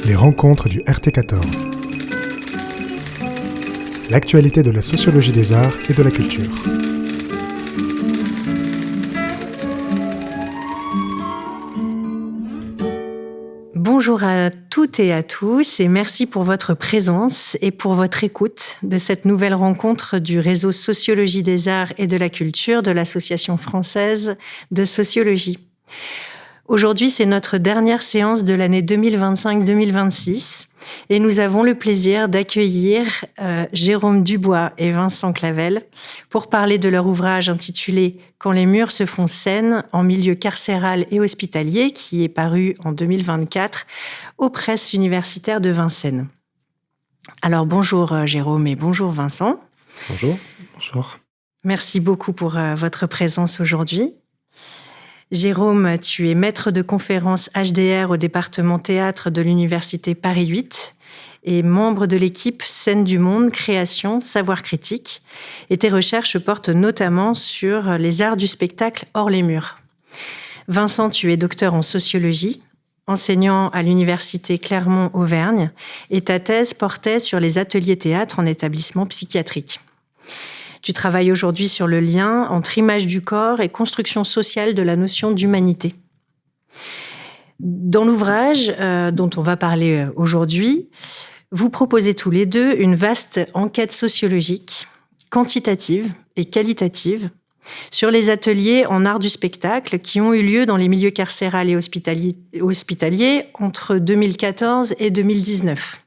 Les rencontres du RT14. L'actualité de la sociologie des arts et de la culture. Bonjour à toutes et à tous et merci pour votre présence et pour votre écoute de cette nouvelle rencontre du réseau Sociologie des arts et de la culture de l'Association française de sociologie. Aujourd'hui, c'est notre dernière séance de l'année 2025-2026 et nous avons le plaisir d'accueillir Jérôme Dubois et Vincent Clavel pour parler de leur ouvrage intitulé « Quand les murs se font scène en milieu carcéral et hospitalier » qui est paru en 2024 aux presses universitaires de Vincennes. Alors bonjour Jérôme et bonjour Vincent. Bonjour. Bonjour. Merci beaucoup pour votre présence aujourd'hui. Jérôme, tu es maître de conférences HDR au département théâtre de l'Université Paris 8 et membre de l'équipe Scène du Monde, Création, Savoir Critique. Et tes recherches portent notamment sur les arts du spectacle hors les murs. Vincent, tu es docteur en sociologie, enseignant à l'Université Clermont-Auvergne, et ta thèse portait sur les ateliers théâtre en établissement psychiatrique. Tu travailles aujourd'hui sur le lien entre image du corps et construction sociale de la notion d'humanité. Dans l'ouvrage dont on va parler aujourd'hui, vous proposez tous les deux une vaste enquête sociologique, quantitative et qualitative, sur les ateliers en art du spectacle qui ont eu lieu dans les milieux carcérales et hospitaliers entre 2014 et 2019.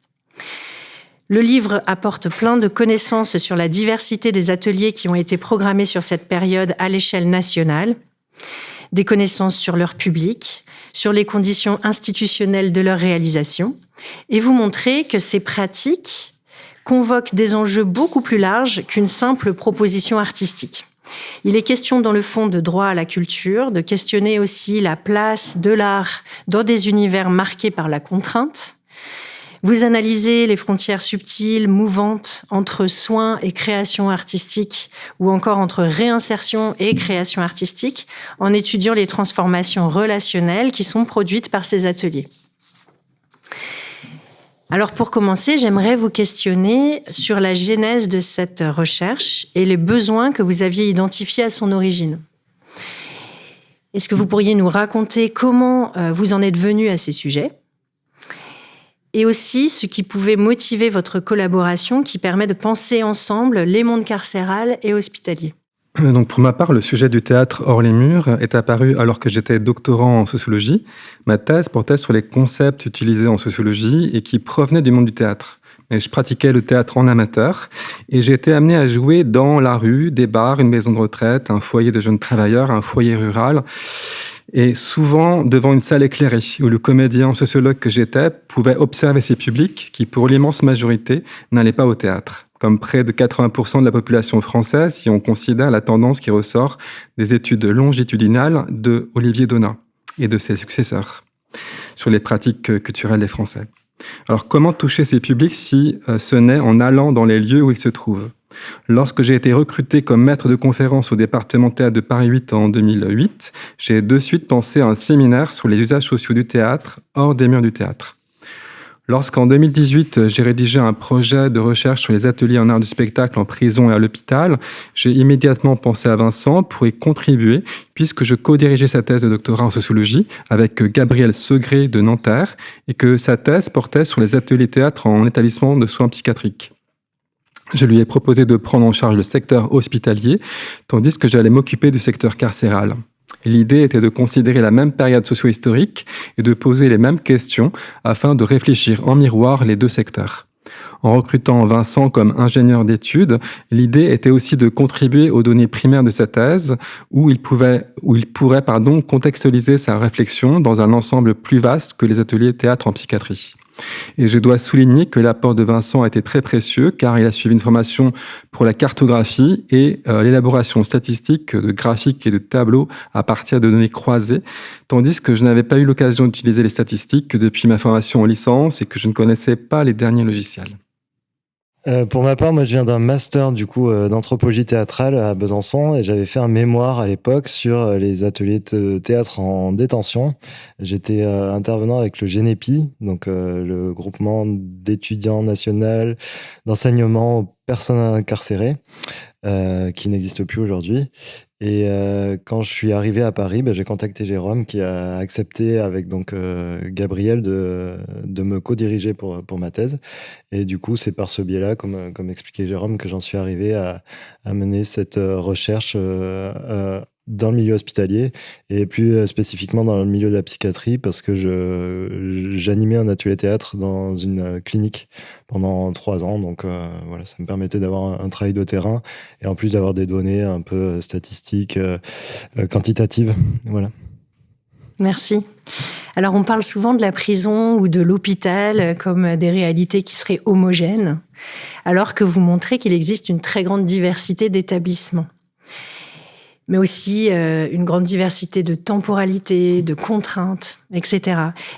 Le livre apporte plein de connaissances sur la diversité des ateliers qui ont été programmés sur cette période à l'échelle nationale, des connaissances sur leur public, sur les conditions institutionnelles de leur réalisation, et vous montrer que ces pratiques convoquent des enjeux beaucoup plus larges qu'une simple proposition artistique. Il est question dans le fond de droit à la culture, de questionner aussi la place de l'art dans des univers marqués par la contrainte. Vous analysez les frontières subtiles, mouvantes, entre soins et création artistique, ou encore entre réinsertion et création artistique, en étudiant les transformations relationnelles qui sont produites par ces ateliers. Alors pour commencer, j'aimerais vous questionner sur la genèse de cette recherche et les besoins que vous aviez identifiés à son origine. Est-ce que vous pourriez nous raconter comment vous en êtes venu à ces sujets ? Et aussi ce qui pouvait motiver votre collaboration qui permet de penser ensemble les mondes carcéral et hospitaliers. Donc pour ma part, le sujet du théâtre hors les murs est apparu alors que j'étais doctorant en sociologie. Ma thèse portait sur les concepts utilisés en sociologie et qui provenaient du monde du théâtre. Et je pratiquais le théâtre en amateur et j'ai été amené à jouer dans la rue, des bars, une maison de retraite, un foyer de jeunes travailleurs, un foyer rural. Et souvent devant une salle éclairée, où le comédien sociologue que j'étais pouvait observer ces publics qui, pour l'immense majorité, n'allaient pas au théâtre, comme près de 80% de la population française si on considère la tendance qui ressort des études longitudinales de Olivier Donat et de ses successeurs sur les pratiques culturelles des Français. Alors comment toucher ces publics si ce n'est en allant dans les lieux où ils se trouvent ? Lorsque j'ai été recruté comme maître de conférence au département théâtre de Paris 8 en 2008, j'ai de suite pensé à un séminaire sur les usages sociaux du théâtre hors des murs du théâtre. Lorsqu'en 2018, j'ai rédigé un projet de recherche sur les ateliers en art du spectacle en prison et à l'hôpital, j'ai immédiatement pensé à Vincent pour y contribuer, puisque je co-dirigeais sa thèse de doctorat en sociologie avec Gabriel Segré de Nanterre et que sa thèse portait sur les ateliers théâtre en établissement de soins psychiatriques. Je lui ai proposé de prendre en charge le secteur hospitalier, tandis que j'allais m'occuper du secteur carcéral. L'idée était de considérer la même période socio-historique et de poser les mêmes questions afin de réfléchir en miroir les deux secteurs. En recrutant Vincent comme ingénieur d'études, l'idée était aussi de contribuer aux données primaires de sa thèse, où il pourrait contextualiser sa réflexion dans un ensemble plus vaste que les ateliers théâtre en psychiatrie. Et je dois souligner que l'apport de Vincent a été très précieux car il a suivi une formation pour la cartographie et l'élaboration statistique de graphiques et de tableaux à partir de données croisées, tandis que je n'avais pas eu l'occasion d'utiliser les statistiques que depuis ma formation en licence et que je ne connaissais pas les derniers logiciels. Pour ma part, moi, je viens d'un master du coup d'anthropologie théâtrale à Besançon et j'avais fait un mémoire à l'époque sur les ateliers de théâtre en détention. J'étais intervenant avec le GENEPI, donc le groupement d'étudiants national d'enseignement aux personnes incarcérées, qui n'existe plus aujourd'hui. Et quand je suis arrivé à Paris, j'ai contacté Jérôme qui a accepté avec donc Gabriel de me co-diriger pour ma thèse. Et du coup, c'est par ce biais-là, comme expliquait Jérôme, que j'en suis arrivé à mener cette recherche dans le milieu hospitalier et plus spécifiquement dans le milieu de la psychiatrie parce que j'animais un atelier théâtre dans une clinique pendant 3 ans. Donc voilà, ça me permettait d'avoir un travail de terrain et en plus d'avoir des données un peu statistiques, quantitatives. Voilà. Merci. Alors, on parle souvent de la prison ou de l'hôpital comme des réalités qui seraient homogènes, alors que vous montrez qu'il existe une très grande diversité d'établissements, mais aussi une grande diversité de temporalité, de contraintes, etc.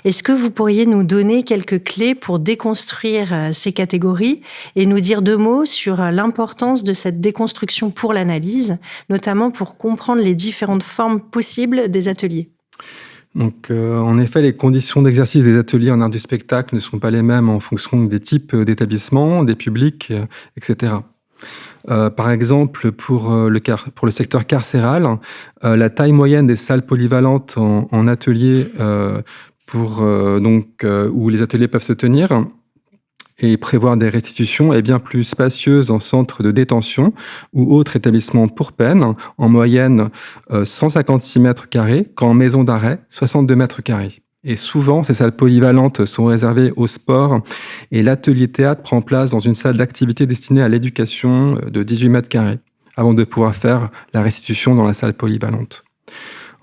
Est-ce que vous pourriez nous donner quelques clés pour déconstruire ces catégories et nous dire 2 mots sur l'importance de cette déconstruction pour l'analyse, notamment pour comprendre les différentes formes possibles des ateliers ? Donc, en effet, les conditions d'exercice des ateliers en art du spectacle ne sont pas les mêmes en fonction des types d'établissements, des publics, etc. Par exemple, pour le secteur carcéral, la taille moyenne des salles polyvalentes en atelier où les ateliers peuvent se tenir et prévoir des restitutions est bien plus spacieuse en centre de détention ou autre établissement pour peine, en moyenne 156 mètres carrés, qu'en maison d'arrêt, 62 mètres carrés. Et souvent, ces salles polyvalentes sont réservées au sport et l'atelier théâtre prend place dans une salle d'activité destinée à l'éducation de 18 mètres carrés, avant de pouvoir faire la restitution dans la salle polyvalente.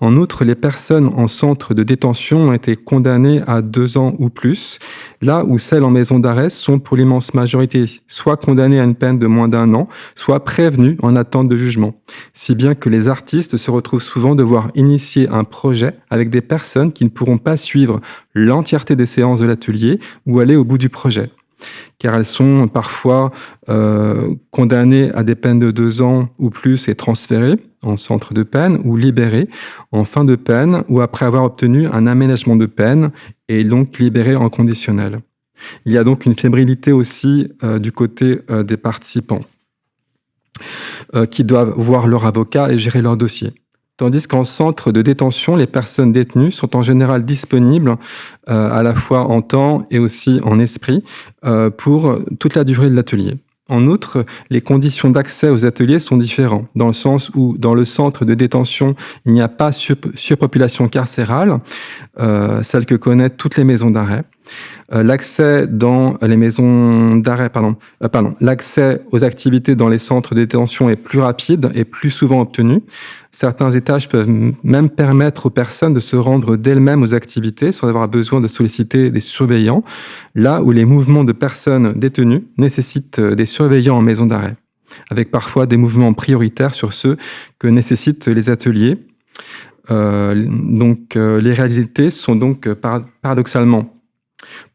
En outre, les personnes en centre de détention ont été condamnées à 2 ans ou plus, là où celles en maison d'arrêt sont pour l'immense majorité soit condamnées à une peine de moins d'1 an, soit prévenues en attente de jugement. Si bien que les artistes se retrouvent souvent devoir initier un projet avec des personnes qui ne pourront pas suivre l'entièreté des séances de l'atelier ou aller au bout du projet. Car elles sont parfois condamnées à des peines de 2 ans ou plus et transférées en centre de peine ou libérées en fin de peine ou après avoir obtenu un aménagement de peine et donc libérées en conditionnel. Il y a donc une fébrilité aussi du côté des participants qui doivent voir leur avocat et gérer leur dossier. Tandis qu'en centre de détention, les personnes détenues sont en général disponibles à la fois en temps et aussi en esprit pour toute la durée de l'atelier. En outre, les conditions d'accès aux ateliers sont différentes, dans le sens où dans le centre de détention, il n'y a pas surpopulation carcérale, celle que connaissent toutes les maisons d'arrêt. L'accès dans les maisons d'arrêt, l'accès aux activités dans les centres de détention est plus rapide et plus souvent obtenu. Certains étages peuvent même permettre aux personnes de se rendre d'elles-mêmes aux activités sans avoir besoin de solliciter des surveillants, là où les mouvements de personnes détenues nécessitent des surveillants en maison d'arrêt, avec parfois des mouvements prioritaires sur ceux que nécessitent les ateliers. Les réalités sont donc paradoxalement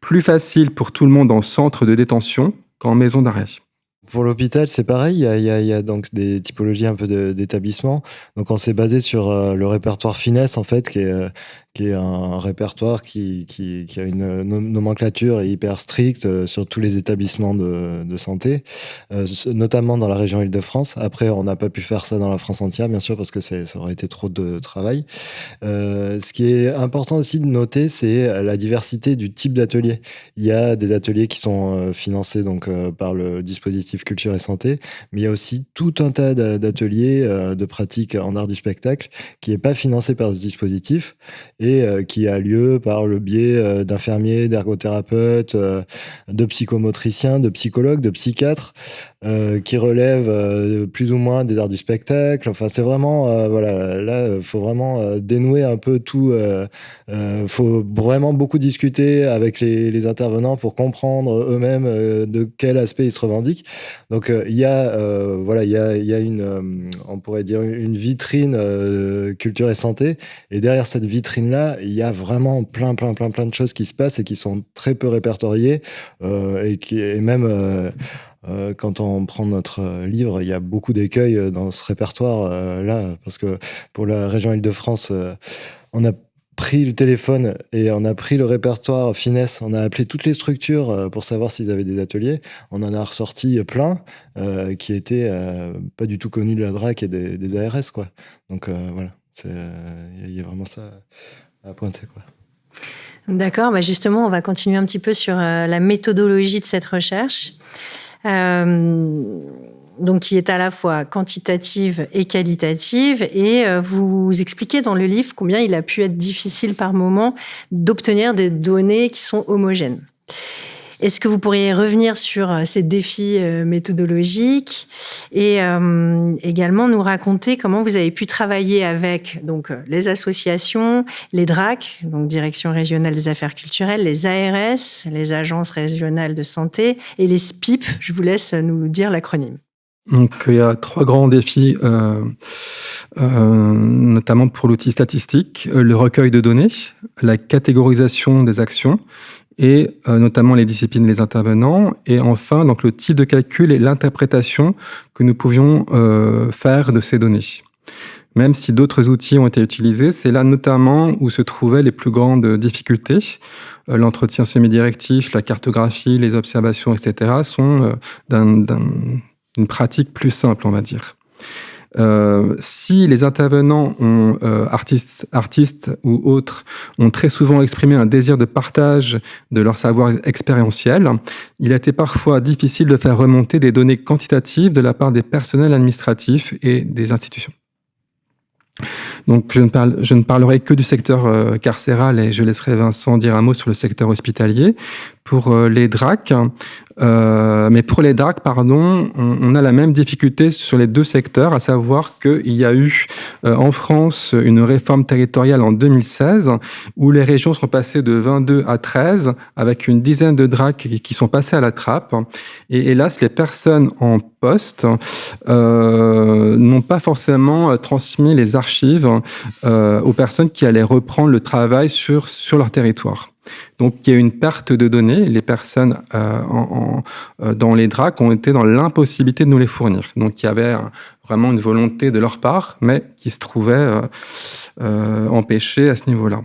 plus faciles pour tout le monde en centre de détention qu'en maison d'arrêt. Pour l'hôpital, c'est pareil. Il y a donc des typologies un peu d'établissements. Donc, on s'est basé sur le répertoire Finesse, en fait, qui est un répertoire qui a une nomenclature hyper stricte sur tous les établissements de santé, notamment dans la région Île-de-France. Après, on n'a pas pu faire ça dans la France entière, bien sûr, parce que ça aurait été trop de travail. Ce qui est important aussi de noter, c'est la diversité du type d'atelier. Il y a des ateliers qui sont financés donc par le dispositif Culture et Santé, mais il y a aussi tout un tas d'ateliers de pratique en art du spectacle qui n'est pas financé par ce dispositif et qui a lieu par le biais d'infirmiers, d'ergothérapeutes, de psychomotriciens, de psychologues, de psychiatres, qui relèvent plus ou moins des arts du spectacle. Enfin, c'est vraiment, là, faut vraiment dénouer un peu tout. Faut vraiment beaucoup discuter avec les intervenants pour comprendre eux-mêmes de quel aspect ils se revendiquent. Donc il y a une, on pourrait dire une vitrine culture et santé, et derrière cette vitrine-là, il y a vraiment plein de choses qui se passent et qui sont très peu répertoriées, et même quand on prend notre livre, il y a beaucoup d'écueils dans ce répertoire-là, parce que pour la région Île-de-France, on a pris le téléphone et on a pris le répertoire Finesse, on a appelé toutes les structures pour savoir s'ils avaient des ateliers. On en a ressorti plein qui étaient pas du tout connus de la DRAC et des ARS, quoi. Donc voilà, il y a vraiment ça à pointer, quoi. D'accord, bah justement, on va continuer un petit peu sur la méthodologie de cette recherche. Donc, qui est à la fois quantitative et qualitative, et vous expliquez dans le livre combien il a pu être difficile par moment d'obtenir des données qui sont homogènes. Est-ce que vous pourriez revenir sur ces défis méthodologiques et également nous raconter comment vous avez pu travailler avec donc les associations, les DRAC, donc Direction régionale des affaires culturelles, les ARS, les agences régionales de santé, et les SPIP. Je vous laisse nous dire l'acronyme. Donc, il y a 3 grands défis, notamment pour l'outil statistique, le recueil de données, la catégorisation des actions et notamment les disciplines, les intervenants, et enfin donc le type de calcul et l'interprétation que nous pouvions faire de ces données. Même si d'autres outils ont été utilisés, c'est là notamment où se trouvaient les plus grandes difficultés. L'entretien semi-directif, la cartographie, les observations, etc. sont une pratique plus simple, on va dire. Si les intervenants artistes ou autres ont très souvent exprimé un désir de partage de leur savoir expérientiel, il a été parfois difficile de faire remonter des données quantitatives de la part des personnels administratifs et des institutions. Donc, je ne parlerai que du secteur carcéral et je laisserai Vincent dire un mot sur le secteur hospitalier. Pour les DRAC, mais pour les DRAC, on a la même difficulté sur les 2 secteurs, à savoir qu'il y a eu en France une réforme territoriale en 2016 où les régions sont passées de 22 à 13 avec une dizaine de DRAC qui sont passées à la trappe. Et hélas, les personnes en poste n'ont pas forcément transmis les archives aux personnes qui allaient reprendre le travail sur leur territoire. Donc, il y a eu une perte de données. Les personnes dans les DRAC ont été dans l'impossibilité de nous les fournir. Donc, il y avait vraiment une volonté de leur part, mais qui se trouvait empêchée à ce niveau-là.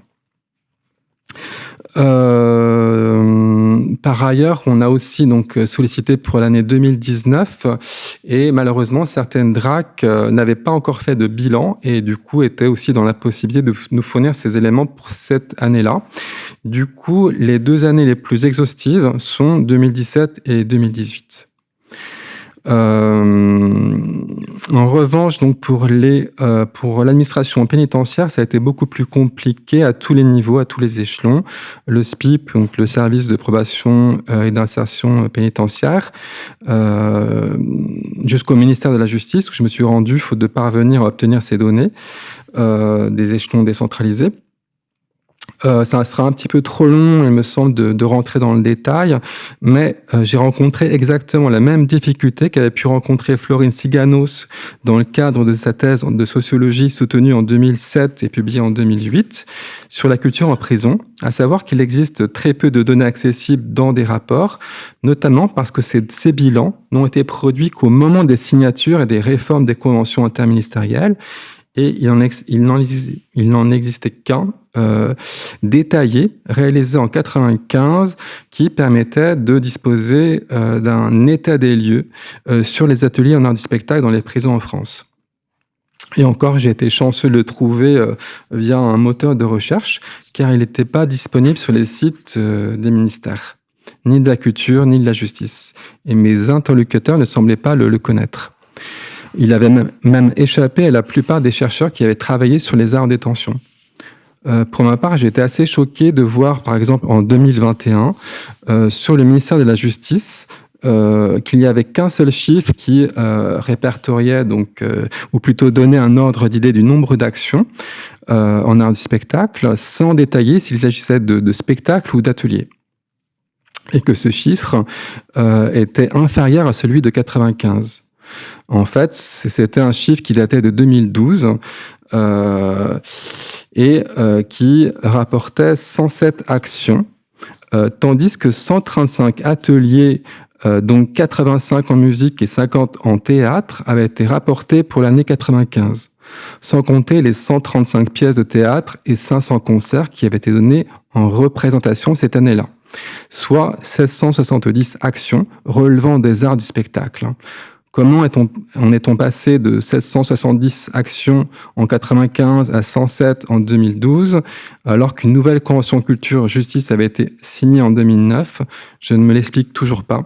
Par ailleurs, on a aussi donc sollicité pour l'année 2019 et malheureusement, certaines DRAC n'avaient pas encore fait de bilan et du coup étaient aussi dans la possibilité de nous fournir ces éléments pour cette année-là. Du coup, les 2 années les plus exhaustives sont 2017 et 2018. En revanche, donc pour l'administration pénitentiaire, ça a été beaucoup plus compliqué à tous les niveaux, à tous les échelons. Le SPIP, donc le service de probation et d'insertion pénitentiaire, jusqu'au ministère de la Justice, où je me suis rendu faute de parvenir à obtenir ces données des échelons décentralisés. Ça sera un petit peu trop long, il me semble, de rentrer dans le détail, mais j'ai rencontré exactement la même difficulté qu'avait pu rencontrer Florine Siganos dans le cadre de sa thèse de sociologie soutenue en 2007 et publiée en 2008 sur la culture en prison, à savoir qu'il existe très peu de données accessibles dans des rapports, notamment parce que ces bilans n'ont été produits qu'au moment des signatures et des réformes des conventions interministérielles, et il n'en existait qu'un détaillé, réalisé en 1995, qui permettait de disposer d'un état des lieux sur les ateliers en art du spectacle dans les prisons en France. Et encore, j'ai été chanceux de le trouver via un moteur de recherche, car il n'était pas disponible sur les sites des ministères, ni de la culture, ni de la justice. Et mes interlocuteurs ne semblaient pas le connaître. Il avait même échappé à la plupart des chercheurs qui avaient travaillé sur les arts en détention. Pour ma part, j'ai été assez choqué de voir, par exemple, en 2021, sur le ministère de la Justice, qu'il n'y avait qu'un seul chiffre qui répertoriait, donc, ou plutôt donnait un ordre d'idée du nombre d'actions en art du spectacle, sans détailler s'il s'agissait de spectacles ou d'ateliers. et que ce chiffre était inférieur à celui de 95. En fait, c'était un chiffre qui datait de 2012 et qui rapportait 107 actions, tandis que 135 ateliers, donc 85 en musique et 50 en théâtre, avaient été rapportés pour l'année 95, sans compter les 135 pièces de théâtre et 500 concerts qui avaient été donnés en représentation cette année-là, soit 770 actions relevant des arts du spectacle. Comment en est-on passé de 770 actions en 95 à 107 en 2012, alors qu'une nouvelle convention culture-justice avait été signée en 2009? Je ne me l'explique toujours pas.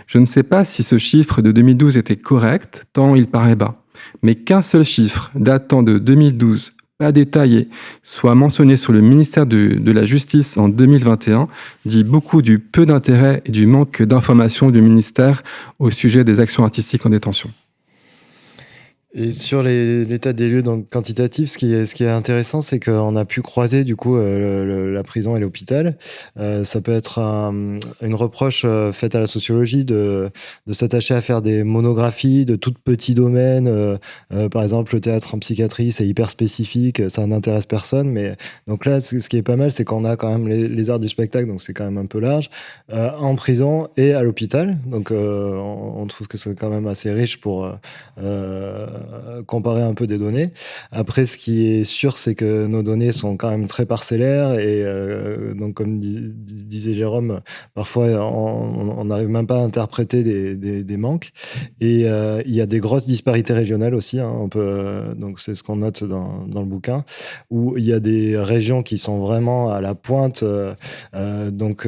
Je ne sais pas si ce chiffre de 2012 était correct, tant il paraît bas. Mais qu'un seul chiffre datant de 2012, pas détaillé, soit mentionné sur le ministère de la Justice en 2021, dit beaucoup du peu d'intérêt et du manque d'information du ministère au sujet des actions artistiques en détention. Et sur l'état des lieux donc quantitatif, ce qui est intéressant, c'est qu'on a pu croiser du coup la prison et l'hôpital. Ça peut être une reproche faite à la sociologie de s'attacher à faire des monographies de tout petits domaines. Par exemple, le théâtre en psychiatrie, c'est hyper spécifique, ça n'intéresse personne. Mais donc là, ce qui est pas mal, c'est qu'on a quand même les arts du spectacle, donc c'est quand même un peu large, en prison et à l'hôpital. Donc on trouve que c'est quand même assez riche pour comparer un peu des données. Après, ce qui est sûr, c'est que nos données sont quand même très parcellaires et donc, comme disait Jérôme, parfois on n'arrive même pas à interpréter des manques. Et il y a des grosses disparités régionales aussi. Hein. Donc c'est ce qu'on note dans le bouquin, où il y a des régions qui sont vraiment à la pointe. Donc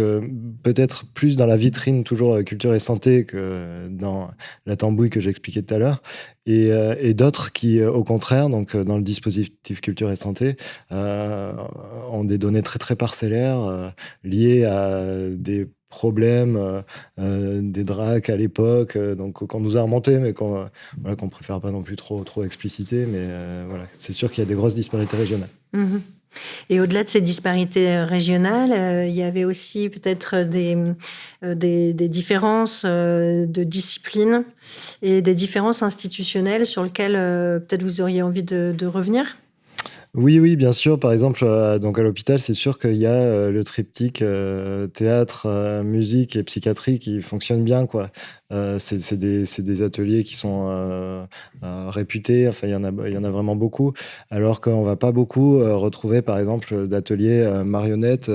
peut-être plus dans la vitrine toujours culture et santé que dans la tambouille que j'expliquais tout à l'heure. Et d'autres qui, au contraire, donc dans le dispositif culture et santé, ont des données très très parcellaires liées à des problèmes, des dracs à l'époque, donc qu'on nous a remonté, mais qu'on préfère pas non plus trop expliciter. Mais voilà, c'est sûr qu'il y a des grosses disparités régionales. Mmh. Et au-delà de ces disparités régionales, il y avait aussi peut-être des différences de discipline et des différences institutionnelles sur lesquelles peut-être vous auriez envie de revenir? Oui, bien sûr. Par exemple, donc à l'hôpital, c'est sûr qu'il y a le triptyque théâtre, musique et psychiatrie qui fonctionne bien, quoi. C'est des ateliers qui sont réputés. Enfin, il y en a vraiment beaucoup. Alors qu'on va pas beaucoup retrouver, par exemple, d'ateliers marionnettes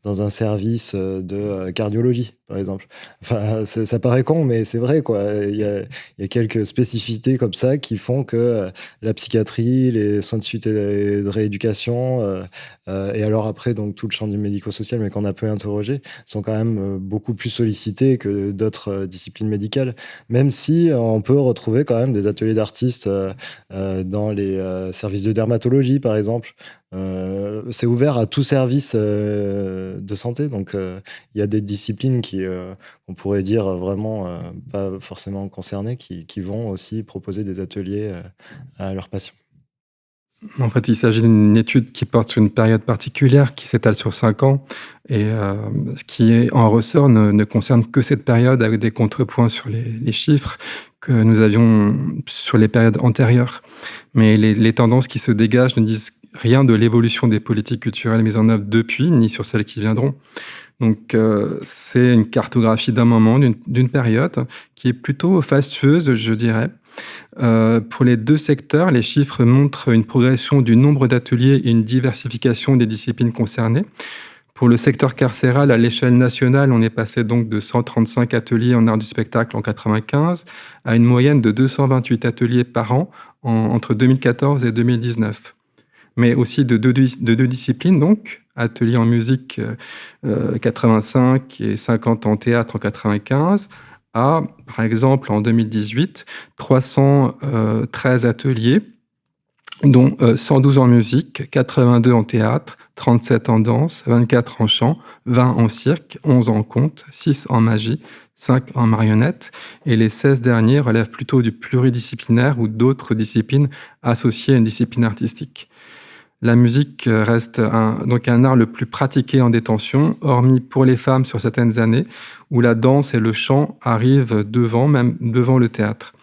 dans un service de cardiologie, par exemple. Enfin, ça paraît con, mais c'est vrai, quoi. Il y a quelques spécificités comme ça qui font que la psychiatrie, les soins de suite et de rééducation, et alors après, donc tout le champ du médico-social, mais qu'on a peu interrogé, sont quand même beaucoup plus sollicités que d'autres disciplines médicales, même si on peut retrouver quand même des ateliers d'artistes dans les services de dermatologie, par exemple. C'est ouvert à tout service de santé, donc il y a des disciplines qui, on pourrait dire vraiment pas forcément concernées, qui vont aussi proposer des ateliers à leurs patients. En fait, il s'agit d'une étude qui porte sur une période particulière qui s'étale sur 5 ans et ce qui en ressort ne concerne que cette période avec des contrepoints sur les chiffres que nous avions sur les périodes antérieures. Mais les tendances qui se dégagent ne disent rien de l'évolution des politiques culturelles mises en œuvre depuis, ni sur celles qui viendront. Donc, c'est une cartographie d'un moment, d'une période qui est plutôt fastueuse, je dirais. Pour les deux secteurs, les chiffres montrent une progression du nombre d'ateliers et une diversification des disciplines concernées. Pour le secteur carcéral, à l'échelle nationale, on est passé donc de 135 ateliers en art du spectacle en 1995 à une moyenne de 228 ateliers par an entre 2014 et 2019. Mais aussi de deux disciplines, donc, ateliers en musique 85 et 50 en théâtre en 95, à, par exemple, en 2018, 313 ateliers, dont 112 en musique, 82 en théâtre, 37 en danse, 24 en chant, 20 en cirque, 11 en conte, 6 en magie, 5 en marionnette, et les 16 derniers relèvent plutôt du pluridisciplinaire ou d'autres disciplines associées à une discipline artistique. La musique reste donc un art le plus pratiqué en détention, hormis pour les femmes sur certaines années, où la danse et le chant arrivent même devant le théâtre.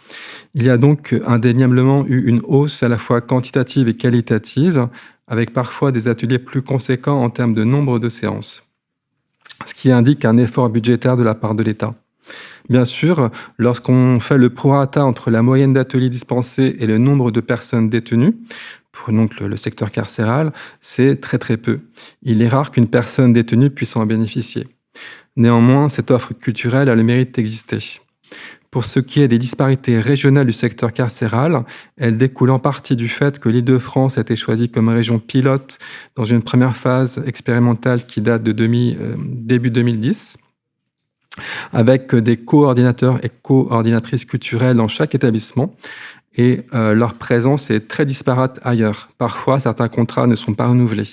Il y a donc indéniablement eu une hausse à la fois quantitative et qualitative, avec parfois des ateliers plus conséquents en termes de nombre de séances, ce qui indique un effort budgétaire de la part de l'État. Bien sûr, lorsqu'on fait le prorata entre la moyenne d'ateliers dispensés et le nombre de personnes détenues, pour donc le secteur carcéral, c'est très très peu. Il est rare qu'une personne détenue puisse en bénéficier. Néanmoins, cette offre culturelle a le mérite d'exister. Pour ce qui est des disparités régionales du secteur carcéral, elles découlent en partie du fait que l'Île-de-France a été choisie comme région pilote dans une première phase expérimentale qui date de début 2010, avec des coordinateurs et coordinatrices culturelles dans chaque établissement. Et leur présence est très disparate ailleurs. Parfois, certains contrats ne sont pas renouvelés.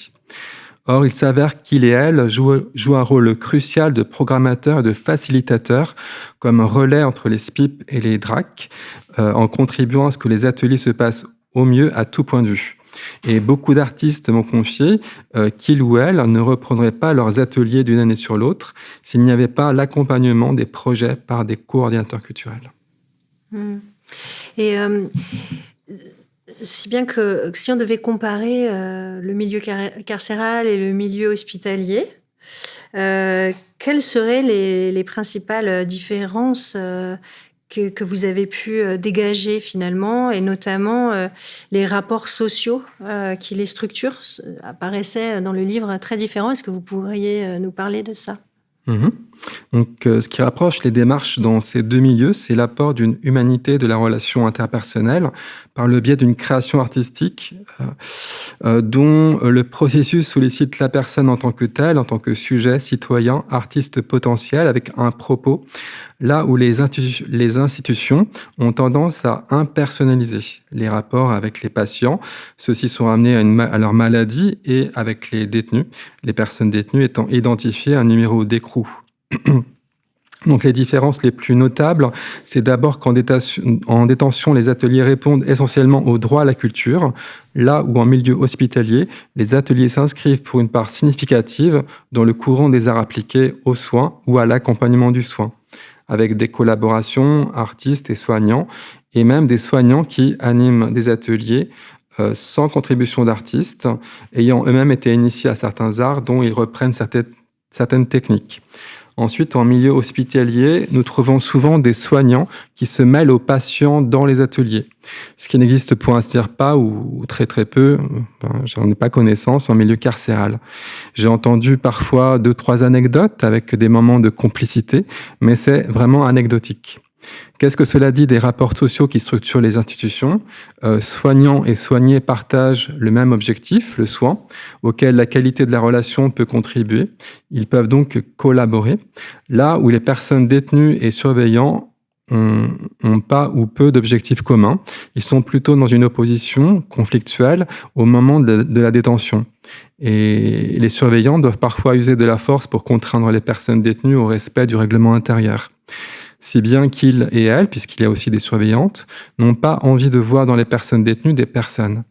Or, il s'avère qu'il et elle jouent un rôle crucial de programmateur et de facilitateur comme relais entre les SPIP et les DRAC, en contribuant à ce que les ateliers se passent au mieux à tout point de vue. Et beaucoup d'artistes m'ont confié qu'ils ou elles ne reprendraient pas leurs ateliers d'une année sur l'autre s'il n'y avait pas l'accompagnement des projets par des coordinateurs culturels. Et si bien que si on devait comparer le milieu carcéral et le milieu hospitalier, quelles seraient les principales différences que vous avez pu dégager finalement, et notamment les rapports sociaux qui les structurent apparaissaient dans le livre très différents. Est-ce que vous pourriez nous parler de ça ? Donc, ce qui rapproche les démarches dans ces deux milieux, c'est l'apport d'une humanité de la relation interpersonnelle par le biais d'une création artistique dont le processus sollicite la personne en tant que telle, en tant que sujet, citoyen, artiste potentiel, avec un propos, là où les institutions ont tendance à impersonnaliser les rapports avec les patients. Ceux-ci sont ramenés à leur maladie et avec les détenus, les personnes détenues étant identifiées à un numéro d'écrou. Donc les différences les plus notables, c'est d'abord qu'en détention, les ateliers répondent essentiellement au droit à la culture, là où en milieu hospitalier, les ateliers s'inscrivent pour une part significative dans le courant des arts appliqués aux soins ou à l'accompagnement du soin, avec des collaborations artistes et soignants, et même des soignants qui animent des ateliers sans contribution d'artistes, ayant eux-mêmes été initiés à certains arts dont ils reprennent certaines techniques. Ensuite, en milieu hospitalier, nous trouvons souvent des soignants qui se mêlent aux patients dans les ateliers, ce qui n'existe pour ainsi dire pas ou très très peu, j'en ai pas connaissance en milieu carcéral. J'ai entendu parfois 2-3 anecdotes avec des moments de complicité, mais c'est vraiment anecdotique. Qu'est-ce que cela dit des rapports sociaux qui structurent les institutions ? Soignants et soignés partagent le même objectif, le soin, auquel la qualité de la relation peut contribuer. Ils peuvent donc collaborer. Là où les personnes détenues et surveillants n'ont pas ou peu d'objectifs communs, ils sont plutôt dans une opposition conflictuelle au moment de la détention. Et les surveillants doivent parfois user de la force pour contraindre les personnes détenues au respect du règlement intérieur. Si bien qu'ils et elles, puisqu'il y a aussi des surveillantes, n'ont pas envie de voir dans les personnes détenues des personnes.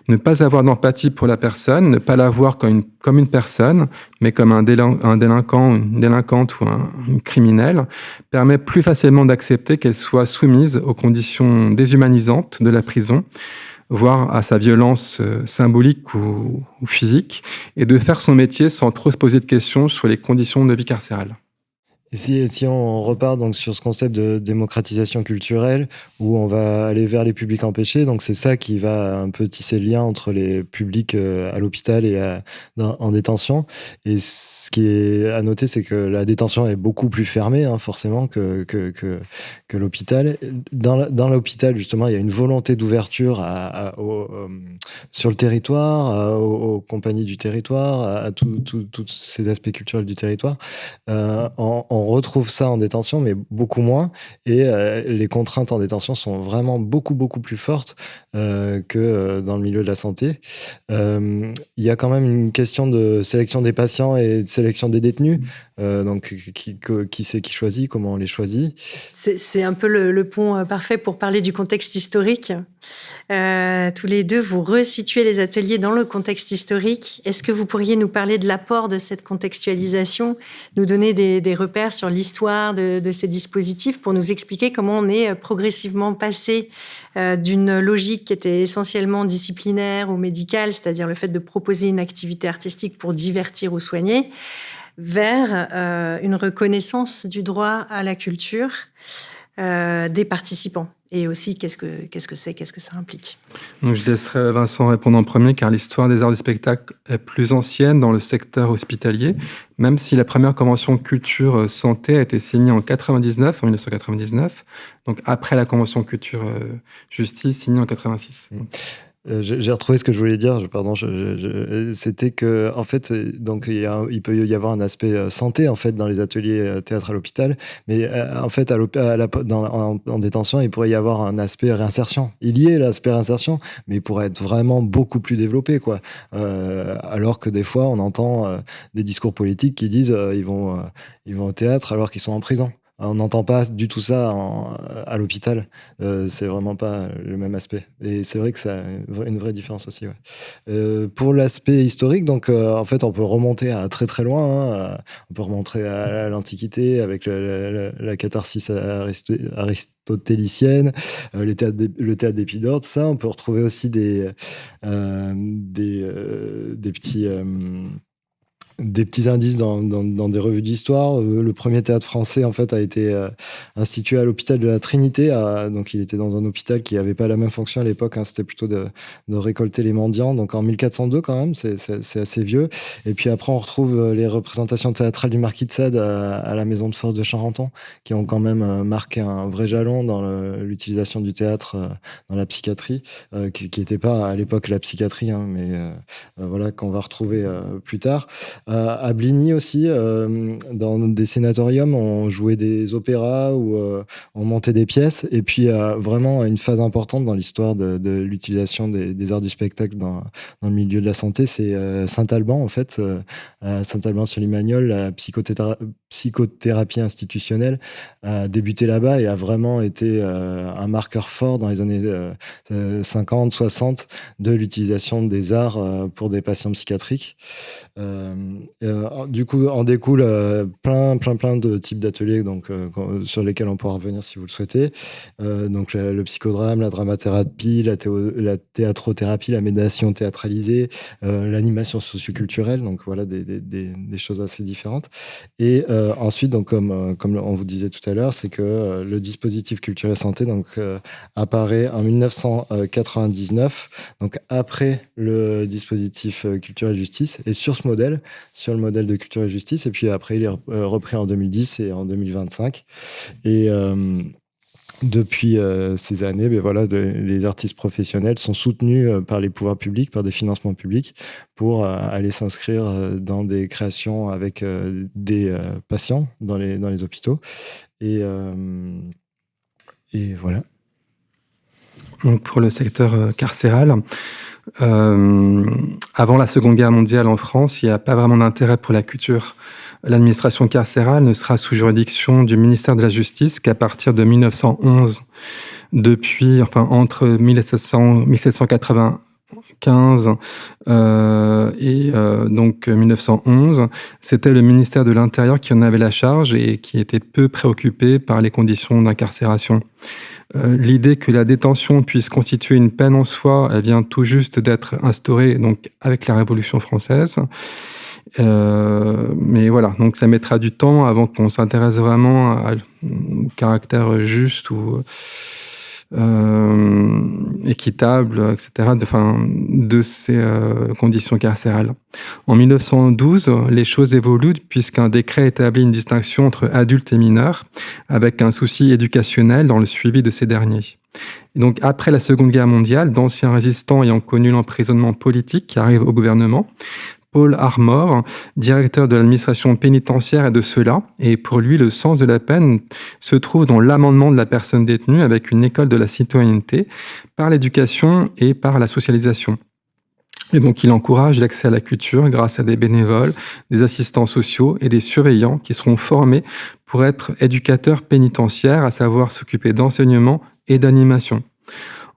Ne pas avoir d'empathie pour la personne, ne pas la voir comme une personne, mais comme un délinquant, une délinquante ou une criminelle, permet plus facilement d'accepter qu'elle soit soumise aux conditions déshumanisantes de la prison, voire à sa violence symbolique ou physique, et de faire son métier sans trop se poser de questions sur les conditions de vie carcérale. Et si on repart donc sur ce concept de démocratisation culturelle, où on va aller vers les publics empêchés, donc c'est ça qui va un peu tisser le lien entre les publics à l'hôpital et en détention. Et ce qui est à noter, c'est que la détention est beaucoup plus fermée, forcément, que l'hôpital. Dans l'hôpital, justement, il y a une volonté d'ouverture sur le territoire, aux compagnies du territoire, à tous ces aspects culturels du territoire. On retrouve ça en détention, mais beaucoup moins. Et les contraintes en détention sont vraiment beaucoup, beaucoup plus fortes que dans le milieu de la santé. Il y a quand même une question de sélection des patients et de sélection des détenus. Donc, qui c'est qui choisit, comment on les choisit? C'est un peu le pont parfait pour parler du contexte historique. Tous les deux, vous resituez les ateliers dans le contexte historique. Est-ce que vous pourriez nous parler de l'apport de cette contextualisation, nous donner des repères sur l'histoire de ces dispositifs pour nous expliquer comment on est progressivement passé d'une logique qui était essentiellement disciplinaire ou médicale, c'est-à-dire le fait de proposer une activité artistique pour divertir ou soigner, vers une reconnaissance du droit à la culture des participants. Et aussi, qu'est-ce que ça implique? Donc, je laisserai Vincent répondre en premier, car l'histoire des arts du spectacle est plus ancienne dans le secteur hospitalier, même si la première convention culture-santé a été signée en 1999, donc après la convention culture-justice signée en 86. J'ai retrouvé ce que je voulais dire. Pardon, c'était que en fait, donc il peut y avoir un aspect santé en fait dans les ateliers théâtre à l'hôpital, mais en fait en détention, il pourrait y avoir un aspect réinsertion. Il y est l'aspect réinsertion, mais il pourrait être vraiment beaucoup plus développé, quoi. Alors que des fois, on entend des discours politiques qui disent ils vont au théâtre alors qu'ils sont en prison. On n'entend pas du tout ça à l'hôpital. C'est vraiment pas le même aspect. Et c'est vrai que ça a une vraie différence aussi. Ouais. Pour l'aspect historique, donc en fait, on peut remonter à très très loin. On peut remonter à l'Antiquité avec la catharsis aristotélicienne, le théâtre d'Épidaure, tout ça. On peut retrouver aussi des petits indices dans des revues d'histoire. Le premier théâtre français, en fait, a été institué à l'hôpital de la Trinité. Donc, il était dans un hôpital qui n'avait pas la même fonction à l'époque. C'était plutôt de récolter les mendiants. Donc, en 1402, quand même, c'est assez vieux. Et puis après, on retrouve les représentations théâtrales du Marquis de Sade à la Maison de Force de Charenton, qui ont quand même marqué un vrai jalon dans l'utilisation du théâtre dans la psychiatrie, qui n'était pas à l'époque la psychiatrie, mais voilà, qu'on va retrouver plus tard. À Bligny aussi, dans des sénatoriums, on jouait des opéras ou on montait des pièces. Et puis, vraiment, une phase importante dans l'histoire de l'utilisation des arts du spectacle dans le milieu de la santé, c'est Saint-Alban, en fait. Saint-Alban-sur-Limagnole, la psychothérapie institutionnelle a débuté là-bas et a vraiment été un marqueur fort dans les années 50, 60 de l'utilisation des arts pour des patients psychiatriques. Du coup, en découle plein de types d'ateliers sur lesquels on pourra revenir si vous le souhaitez. Donc le psychodrame, la dramathérapie, la théâtrothérapie, la médiation théâtralisée, l'animation socioculturelle. Donc voilà des choses assez différentes. Et ensuite, donc comme on vous disait tout à l'heure, c'est que le dispositif culture et santé apparaît en 1999, donc après le dispositif culture et justice, et sur le modèle de culture et justice. Et puis après, il est repris en 2010 et en 2025. Et depuis ces années, les artistes professionnels sont soutenus par les pouvoirs publics, par des financements publics, pour aller s'inscrire dans des créations avec des patients dans les hôpitaux. Et voilà. Donc pour le secteur carcéral, avant la Seconde Guerre mondiale en France, il n'y a pas vraiment d'intérêt pour la culture. L'administration carcérale ne sera sous juridiction du ministère de la Justice qu'à partir de 1911. Entre 1795 donc 1911, c'était le ministère de l'Intérieur qui en avait la charge et qui était peu préoccupé par les conditions d'incarcération. L'idée que la détention puisse constituer une peine en soi, elle vient tout juste d'être instaurée donc avec la Révolution française. Mais voilà, donc ça mettra du temps avant qu'on s'intéresse vraiment au caractère juste ou équitable, etc., de ces conditions carcérales. En 1912, les choses évoluent puisqu'un décret établit une distinction entre adultes et mineurs, avec un souci éducationnel dans le suivi de ces derniers. Et donc, après la Seconde Guerre mondiale, d'anciens résistants ayant connu l'emprisonnement politique arrivent au gouvernement. Paul Armor, directeur de l'administration pénitentiaire, est de cela, et pour lui, le sens de la peine se trouve dans l'amendement de la personne détenue avec une école de la citoyenneté, par l'éducation et par la socialisation. Et donc, il encourage l'accès à la culture grâce à des bénévoles, des assistants sociaux et des surveillants qui seront formés pour être éducateurs pénitentiaires, à savoir s'occuper d'enseignement et d'animation.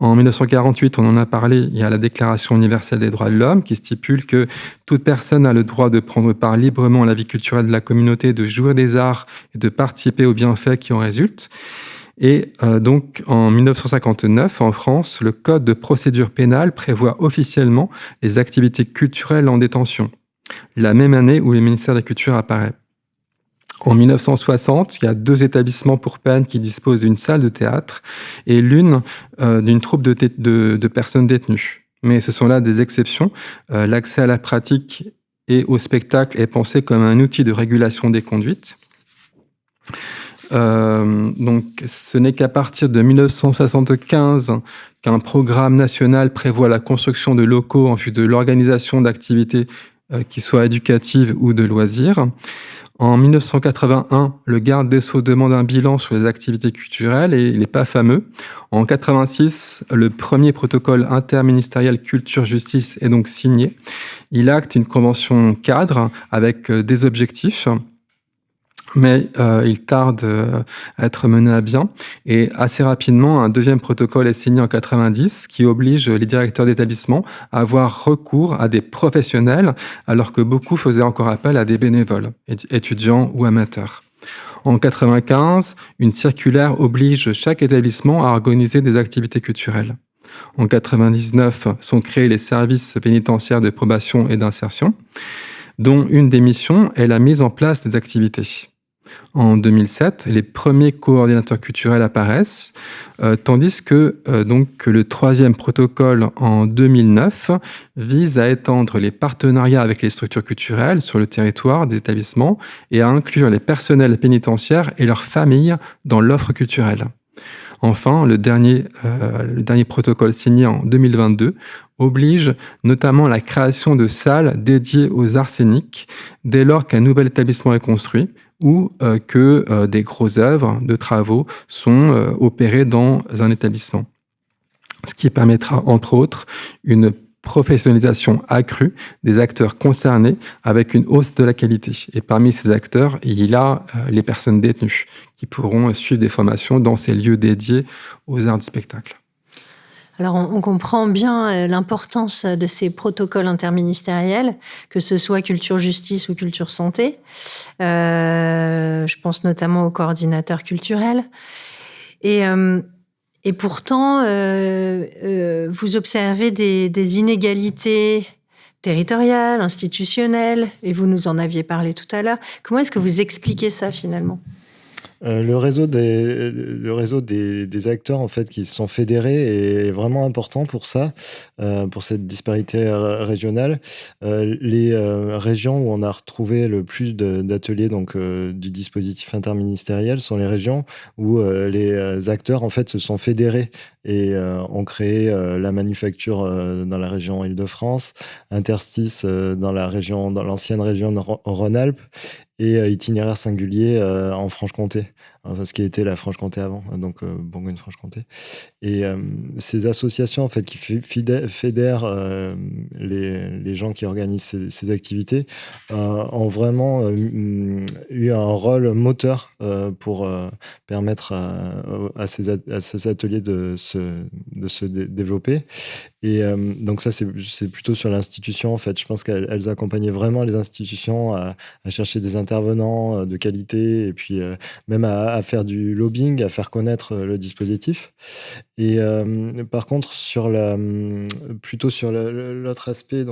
En 1948, on en a parlé, il y a la Déclaration universelle des droits de l'homme qui stipule que toute personne a le droit de prendre part librement à la vie culturelle de la communauté, de jouir des arts et de participer aux bienfaits qui en résultent. Et donc, en 1959, en France, le Code de procédure pénale prévoit officiellement les activités culturelles en détention, la même année où le ministère de la Culture apparaît. En 1960, il y a 2 établissements pour peine qui disposent d'une salle de théâtre et l'une d'une troupe de personnes détenues. Mais ce sont là des exceptions. L'accès à la pratique et au spectacle est pensé comme un outil de régulation des conduites. Donc, ce n'est qu'à partir de 1975 qu'un programme national prévoit la construction de locaux en vue de l'organisation d'activités qui soient éducatives ou de loisirs. En 1981, le garde des Sceaux demande un bilan sur les activités culturelles et il n'est pas fameux. En 1986, le premier protocole interministériel culture-justice est donc signé. Il acte une convention cadre avec des objectifs, mais il tarde à être mené à bien. Et assez rapidement, un deuxième protocole est signé en 1990 qui oblige les directeurs d'établissement à avoir recours à des professionnels, alors que beaucoup faisaient encore appel à des bénévoles, étudiants ou amateurs. En 1995, une circulaire oblige chaque établissement à organiser des activités culturelles. En 1999, sont créés les services pénitentiaires de probation et d'insertion, dont une des missions est la mise en place des activités. En 2007, les premiers coordinateurs culturels apparaissent, tandis que le 3e protocole en 2009 vise à étendre les partenariats avec les structures culturelles sur le territoire des établissements et à inclure les personnels pénitentiaires et leurs familles dans l'offre culturelle. Enfin, le dernier protocole signé en 2022 oblige notamment la création de salles dédiées aux arts scéniques dès lors qu'un nouvel établissement est construit ou que des grosses œuvres de travaux sont opérées dans un établissement. Ce qui permettra, entre autres, une professionnalisation accrue des acteurs concernés avec une hausse de la qualité. Et parmi ces acteurs, il y a les personnes détenues qui pourront suivre des formations dans ces lieux dédiés aux arts du spectacle. Alors, on comprend bien l'importance de ces protocoles interministériels, que ce soit culture-justice ou culture-santé. Je pense notamment aux coordinateurs culturels. Et pourtant, vous observez des inégalités territoriales, institutionnelles, et vous nous en aviez parlé tout à l'heure. Comment est-ce que vous expliquez ça finalement ? Le réseau des acteurs en fait qui se sont fédérés est vraiment important pour ça, pour cette disparité régionale. Les régions où on a retrouvé le plus d'ateliers du dispositif interministériel sont les régions où les acteurs en fait se sont fédérés et ont créé la manufacture dans la région Île-de-France, Interstice dans l'ancienne région Rhône-Alpes et itinéraire singulier en Franche-Comté, enfin, ce qui était la Franche-Comté avant, donc Bourgogne-Franche-Comté. Et ces associations en fait qui fédèrent les gens qui organisent ces activités ont vraiment eu un rôle moteur pour permettre à ces ateliers de se développer. Et donc ça, c'est plutôt sur l'institution, en fait. Je pense qu'elles accompagnaient vraiment les institutions à chercher des intervenants de qualité et puis même à faire du lobbying, à faire connaître le dispositif. Et par contre, plutôt sur l'autre aspect,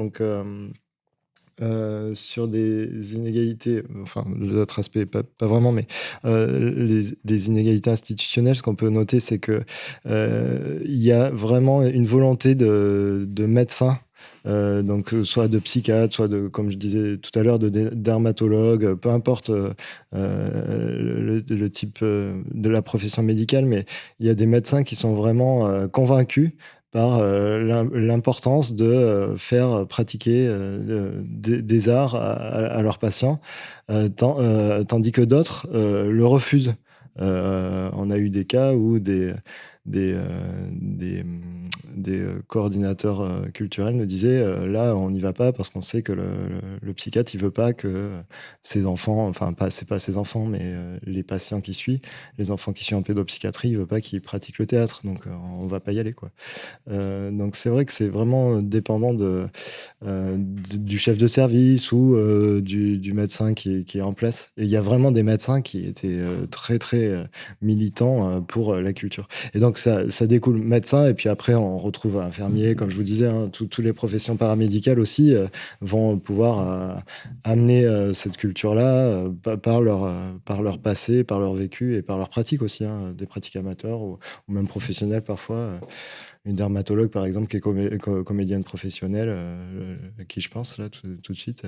sur des inégalités, enfin l'autre aspect pas vraiment, mais les inégalités institutionnelles, ce qu'on peut noter, c'est que il y a vraiment une volonté de médecins, soit de psychiatres, soit comme je disais tout à l'heure, de dermatologues, peu importe le type de la profession médicale, mais il y a des médecins qui sont vraiment convaincus par l'importance de faire pratiquer des arts à leurs patients, tandis que d'autres le refusent. On a eu des cas où des coordinateurs culturels nous disaient là, on n'y va pas parce qu'on sait que le psychiatre, il veut pas que ses enfants, enfin, c'est pas ses enfants, mais les patients qui suivent, les enfants qui suivent en pédopsychiatrie, il veut pas qu'ils pratiquent le théâtre. Donc, on va pas y aller, quoi. Donc, c'est vrai que c'est vraiment dépendant du chef de service ou du médecin qui est en place. Et il y a vraiment des médecins qui étaient très, très militants pour la culture. Et donc, ça découle médecin, et puis après, on retrouve infirmier, comme je vous disais, hein, toutes les professions paramédicales aussi vont pouvoir amener cette culture-là par leur passé, par leur vécu et par leur pratique aussi, hein, des pratiques amateurs ou même professionnelles parfois. Une dermatologue, par exemple, qui est comédienne professionnelle, à qui je pense là tout de suite,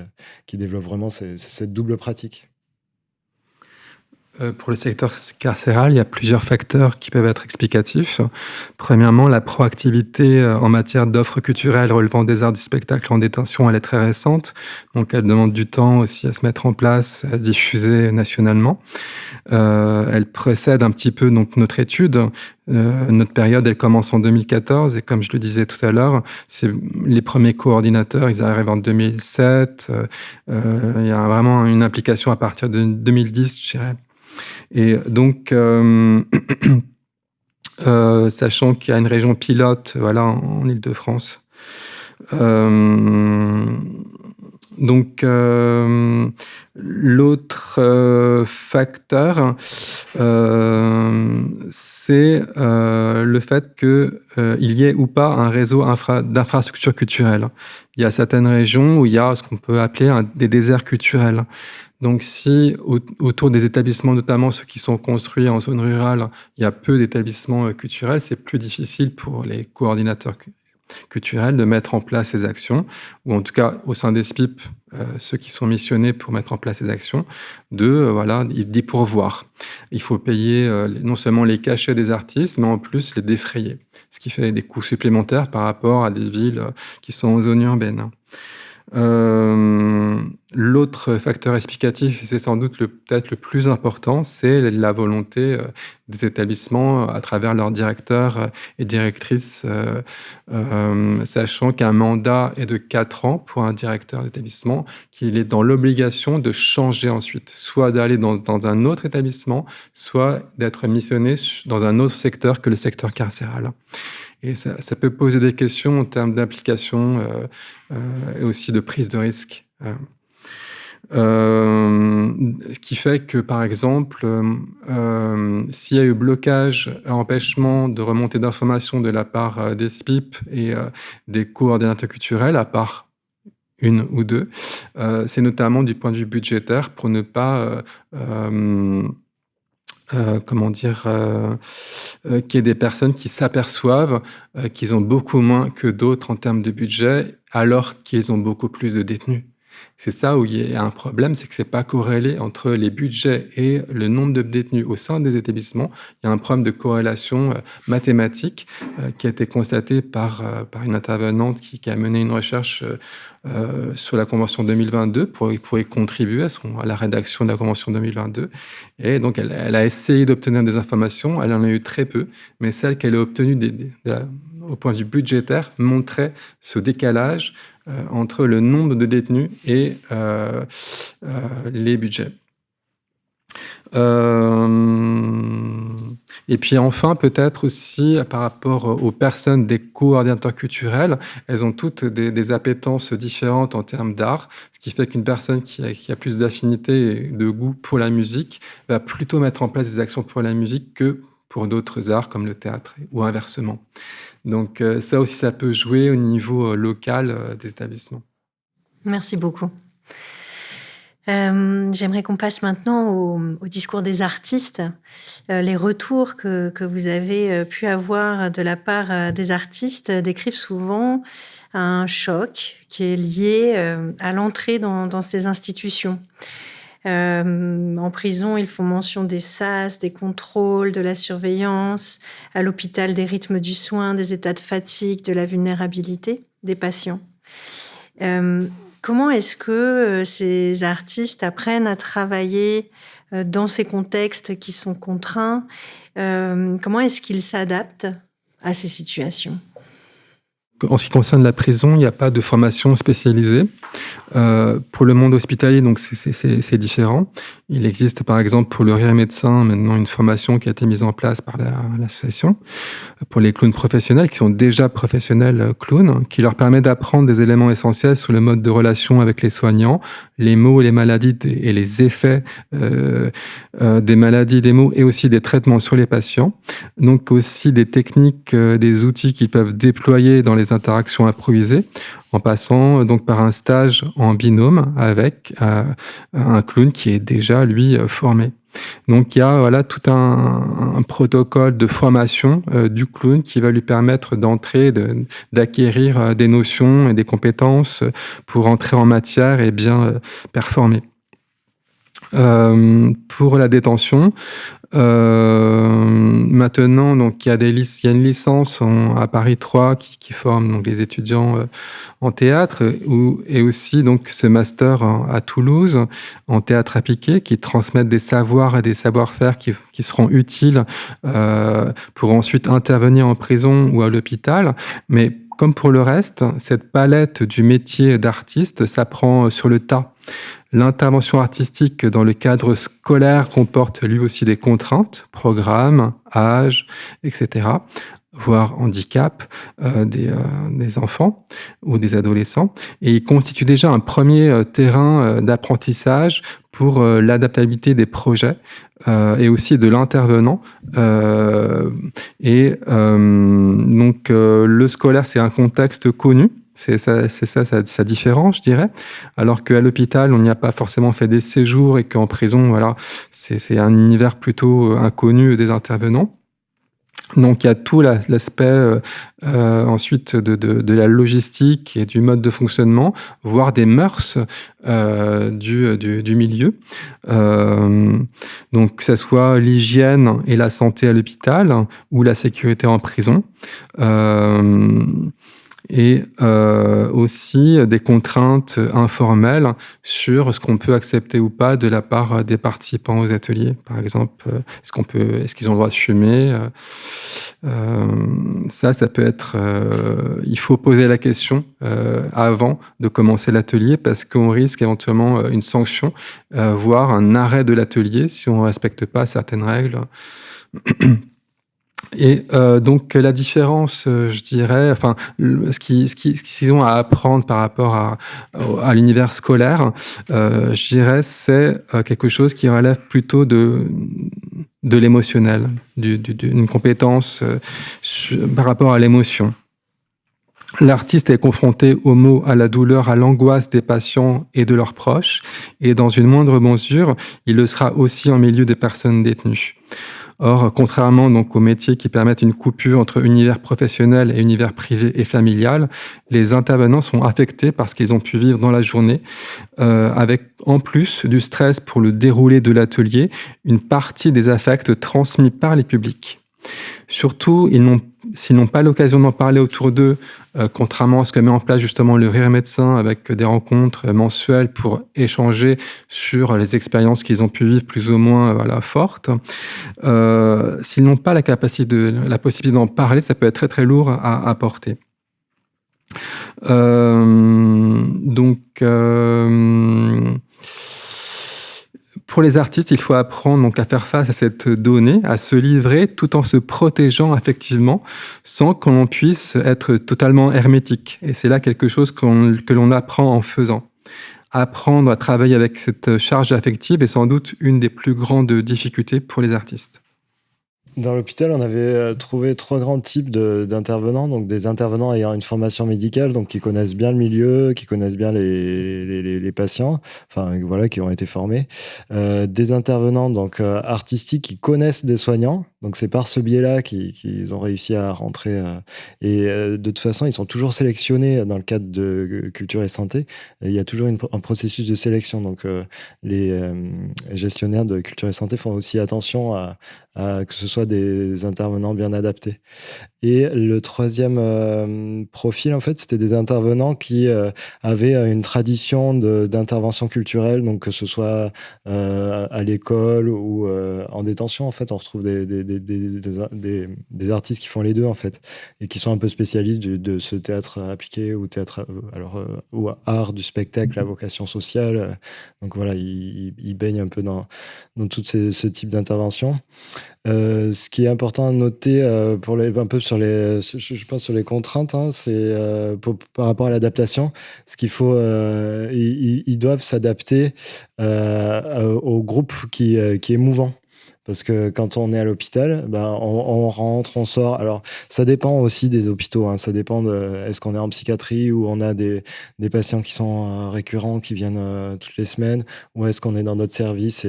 qui développe vraiment cette double pratique. Pour le secteur carcéral, il y a plusieurs facteurs qui peuvent être explicatifs. Premièrement, la proactivité en matière d'offres culturelles relevant des arts du spectacle en détention, elle est très récente. Donc, elle demande du temps aussi à se mettre en place, à se diffuser nationalement. Elle précède un petit peu donc notre étude. Notre période, elle commence en 2014 et comme je le disais tout à l'heure, c'est les premiers coordinateurs, ils arrivent en 2007. Il y a vraiment une implication à partir de 2010, je dirais. Et donc, sachant qu'il y a une région pilote, voilà, en Île-de-France. Donc, l'autre facteur, c'est le fait qu'il y ait ou pas un réseau d'infrastructures culturelles. Il y a certaines régions où il y a ce qu'on peut appeler des déserts culturels. Donc, si autour des établissements, notamment ceux qui sont construits en zone rurale, il y a peu d'établissements culturels, c'est plus difficile pour les coordinateurs culturels de mettre en place ces actions, ou en tout cas au sein des SPIP, ceux qui sont missionnés pour mettre en place ces actions, d'y pourvoir. Il faut payer non seulement les cachets des artistes, mais en plus les défrayer, ce qui fait des coûts supplémentaires par rapport à des villes qui sont en zone urbaine. L'autre facteur explicatif, et c'est sans doute peut-être le plus important, c'est la volonté des établissements à travers leurs directeurs et directrices, sachant qu'un mandat est de 4 ans pour un directeur d'établissement, qu'il est dans l'obligation de changer ensuite, soit d'aller dans un autre établissement, soit d'être missionné dans un autre secteur que le secteur carcéral. Et ça peut poser des questions en termes d'implication et aussi de prise de risque. Ce qui fait que, par exemple, s'il y a eu blocage, empêchement de remontée d'informations de la part des SPIP et des coordinateurs culturels, à part une ou deux, c'est notamment du point de vue budgétaire pour ne pas... qu'il y ait des personnes qui s'aperçoivent qu'ils ont beaucoup moins que d'autres en termes de budget, alors qu'ils ont beaucoup plus de détenus. C'est ça où il y a un problème, c'est que c'est pas corrélé entre les budgets et le nombre de détenus au sein des établissements. Il y a un problème de corrélation mathématique qui a été constaté par une intervenante qui a mené une recherche sur la Convention 2022 pour y contribuer à la rédaction de la Convention 2022. Et donc, elle a essayé d'obtenir des informations. Elle en a eu très peu, mais celles qu'elle a obtenues au point de vue budgétaire montraient ce décalage entre le nombre de détenus et les budgets. Et puis enfin, peut-être aussi par rapport aux personnes des coordinateurs culturels, elles ont toutes des appétences différentes en termes d'art, ce qui fait qu'une personne qui a plus d'affinité et de goût pour la musique va plutôt mettre en place des actions pour la musique que pour d'autres arts comme le théâtre ou inversement. Donc ça aussi, ça peut jouer au niveau local des établissements. Merci beaucoup. J'aimerais qu'on passe maintenant au discours des artistes. Les retours que vous avez pu avoir de la part des artistes décrivent souvent un choc qui est lié à l'entrée dans ces institutions. En prison, ils font mention des sas, des contrôles, de la surveillance, à l'hôpital des rythmes du soin, des états de fatigue, de la vulnérabilité des patients. Comment est-ce que ces artistes apprennent à travailler dans ces contextes qui sont contraints? Comment est-ce qu'ils s'adaptent à ces situations? en ce qui concerne la prison, il n'y a pas de formation spécialisée. Pour le monde hospitalier, donc c'est différent. Il existe par exemple pour le rire médecin maintenant une formation qui a été mise en place par l'association pour les clowns professionnels qui sont déjà professionnels clowns, qui leur permet d'apprendre des éléments essentiels sur le mode de relation avec les soignants, les maux, les maladies et les effets des maladies, des maux et aussi des traitements sur les patients. Donc aussi des techniques, des outils qu'ils peuvent déployer dans les interactions improvisées en passant donc par un stage en binôme avec un clown qui est déjà, lui, formé. Donc il y a tout un protocole de formation du clown qui va lui permettre d'entrer, d'acquérir des notions et des compétences pour entrer en matière et bien performer. Pour la détention, maintenant, donc il y a une licence à Paris 3 qui forme donc les étudiants en théâtre et aussi donc ce master à Toulouse en théâtre appliqué qui transmettent des savoirs et des savoir-faire qui seront utiles pour ensuite intervenir en prison ou à l'hôpital. Mais comme pour le reste, cette palette du métier d'artiste s'apprend sur le tas. L'intervention artistique dans le cadre scolaire comporte lui aussi des contraintes, programmes, âge, etc., voire handicap des enfants ou des adolescents. Et il constitue déjà un premier terrain d'apprentissage pour l'adaptabilité des projets et aussi de l'intervenant. Donc, le scolaire, c'est un contexte connu. C'est ça sa différence, je dirais. Alors qu'à l'hôpital, on n'y a pas forcément fait des séjours et qu'en prison, voilà, c'est un univers plutôt inconnu des intervenants. Donc il y a tout l'aspect ensuite de la logistique et du mode de fonctionnement, voire des mœurs du milieu. Donc que ce soit l'hygiène et la santé à l'hôpital ou la sécurité en prison. Et aussi des contraintes informelles sur ce qu'on peut accepter ou pas de la part des participants aux ateliers. Par exemple, est-ce qu'ils ont le droit de fumer ? Ça peut être... il faut poser la question avant de commencer l'atelier parce qu'on risque éventuellement une sanction, voire un arrêt de l'atelier si on ne respecte pas certaines règles. Et donc la différence, je dirais, enfin, ce qu'ils ont à apprendre par rapport à l'univers scolaire, je dirais, c'est quelque chose qui relève plutôt de l'émotionnel, d'une compétence par rapport à l'émotion. L'artiste est confronté aux maux, à la douleur, à l'angoisse des patients et de leurs proches, et dans une moindre mesure, il le sera aussi en milieu des personnes détenues. Or, contrairement donc aux métiers qui permettent une coupure entre univers professionnel et univers privé et familial, les intervenants sont affectés par ce qu'ils ont pu vivre dans la journée, avec en plus du stress pour le déroulé de l'atelier, une partie des affects transmis par les publics. Surtout, s'ils n'ont pas l'occasion d'en parler autour d'eux, contrairement à ce que met en place justement le Rire Médecin avec des rencontres mensuelles pour échanger sur les expériences qu'ils ont pu vivre plus ou moins fortes, s'ils n'ont pas la possibilité d'en parler, ça peut être très très lourd à porter. Pour les artistes, il faut apprendre donc à faire face à cette donnée, à se livrer tout en se protégeant affectivement, sans qu'on puisse être totalement hermétique. Et c'est là quelque chose que l'on apprend en faisant. Apprendre à travailler avec cette charge affective est sans doute une des plus grandes difficultés pour les artistes. Dans l'hôpital, on avait trouvé 3 grands types d'intervenants. Donc des intervenants ayant une formation médicale, donc qui connaissent bien le milieu, qui connaissent bien les patients, enfin voilà, qui ont été formés. Des intervenants donc artistiques qui connaissent des soignants. Donc c'est par ce biais-là qu'ils ont réussi à rentrer. De toute façon, ils sont toujours sélectionnés dans le cadre de Culture et Santé. Il y a toujours un processus de sélection. Donc les gestionnaires de Culture et Santé font aussi attention à que ce soit soit des intervenants bien adaptés. Et le troisième profil, en fait, c'était des intervenants qui avaient une tradition d'intervention culturelle, donc que ce soit à l'école ou en détention. En fait, on retrouve des artistes qui font les deux, en fait, et qui sont un peu spécialistes de ce théâtre appliqué ou ou art du spectacle à vocation sociale. Donc voilà, ils baignent un peu dans tout ce type d'intervention. Ce qui est important à noter un peu je pense sur les contraintes, hein, c'est par rapport à l'adaptation, ce qu'il faut, ils doivent s'adapter au groupe qui est mouvant. Parce que quand on est à l'hôpital, on rentre, on sort. Alors, ça dépend aussi des hôpitaux, hein. Ça dépend est-ce qu'on est en psychiatrie ou on a des patients qui sont récurrents, qui viennent toutes les semaines, ou est-ce qu'on est dans notre service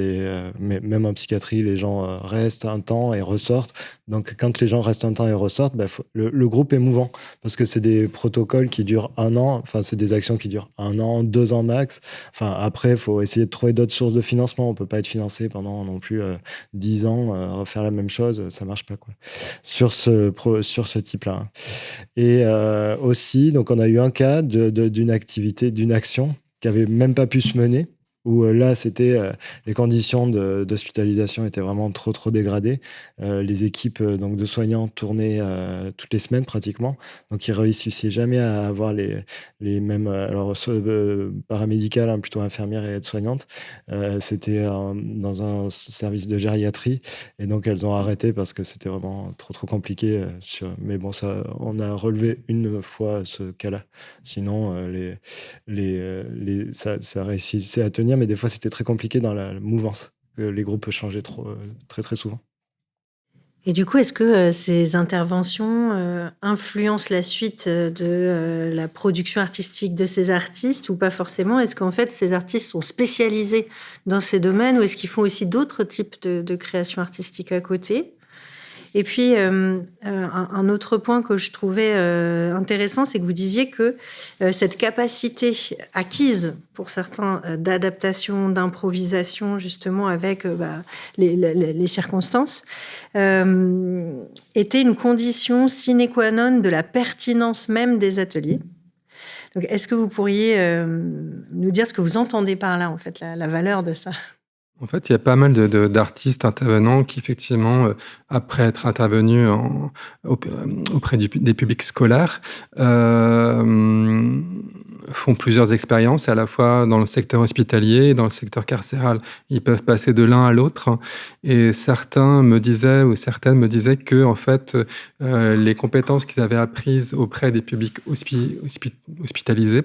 mais même en psychiatrie, les gens restent un temps et ressortent. Donc, quand les gens restent un temps et ressortent, le groupe est mouvant parce que c'est des protocoles qui durent 1 an. Enfin, c'est des actions qui durent 1 an, 2 ans max. Enfin, après, il faut essayer de trouver d'autres sources de financement. On peut pas être financé pendant non plus 10 ans, refaire la même chose, ça marche pas, quoi. Sur ce type-là, hein. Et aussi, donc on a eu un cas d'une activité, d'une action qui avait même pas pu se mener, où là, c'était les conditions d'hospitalisation étaient vraiment trop dégradées. Les équipes donc de soignants tournaient toutes les semaines pratiquement, donc ils réussissaient jamais à avoir les mêmes paramédicales, hein, plutôt infirmières et aides-soignantes. C'était dans un service de gériatrie, et donc elles ont arrêté parce que c'était vraiment trop compliqué. Mais bon, ça, on a relevé une fois ce cas-là. Sinon, ça réussissait à tenir, mais des fois c'était très compliqué dans la mouvance, que les groupes changeaient très souvent. Et du coup, est-ce que ces interventions influencent la suite de la production artistique de ces artistes ou pas forcément? Est-ce qu'en fait, ces artistes sont spécialisés dans ces domaines ou est-ce qu'ils font aussi d'autres types de créations artistiques à côté? Et puis, un autre point que je trouvais intéressant, c'est que vous disiez que cette capacité acquise pour certains d'adaptation, d'improvisation, justement, avec les circonstances, était une condition sine qua non de la pertinence même des ateliers. Donc, est-ce que vous pourriez nous dire ce que vous entendez par là, en fait, la valeur de ça? En fait, il y a pas mal d'artistes intervenants qui, effectivement, après être intervenus auprès des publics scolaires, font plusieurs expériences, à la fois dans le secteur hospitalier et dans le secteur carcéral. Ils peuvent passer de l'un à l'autre. Et certains me disaient, ou certaines me disaient que, en fait, les compétences qu'ils avaient apprises auprès des publics hospitalisés,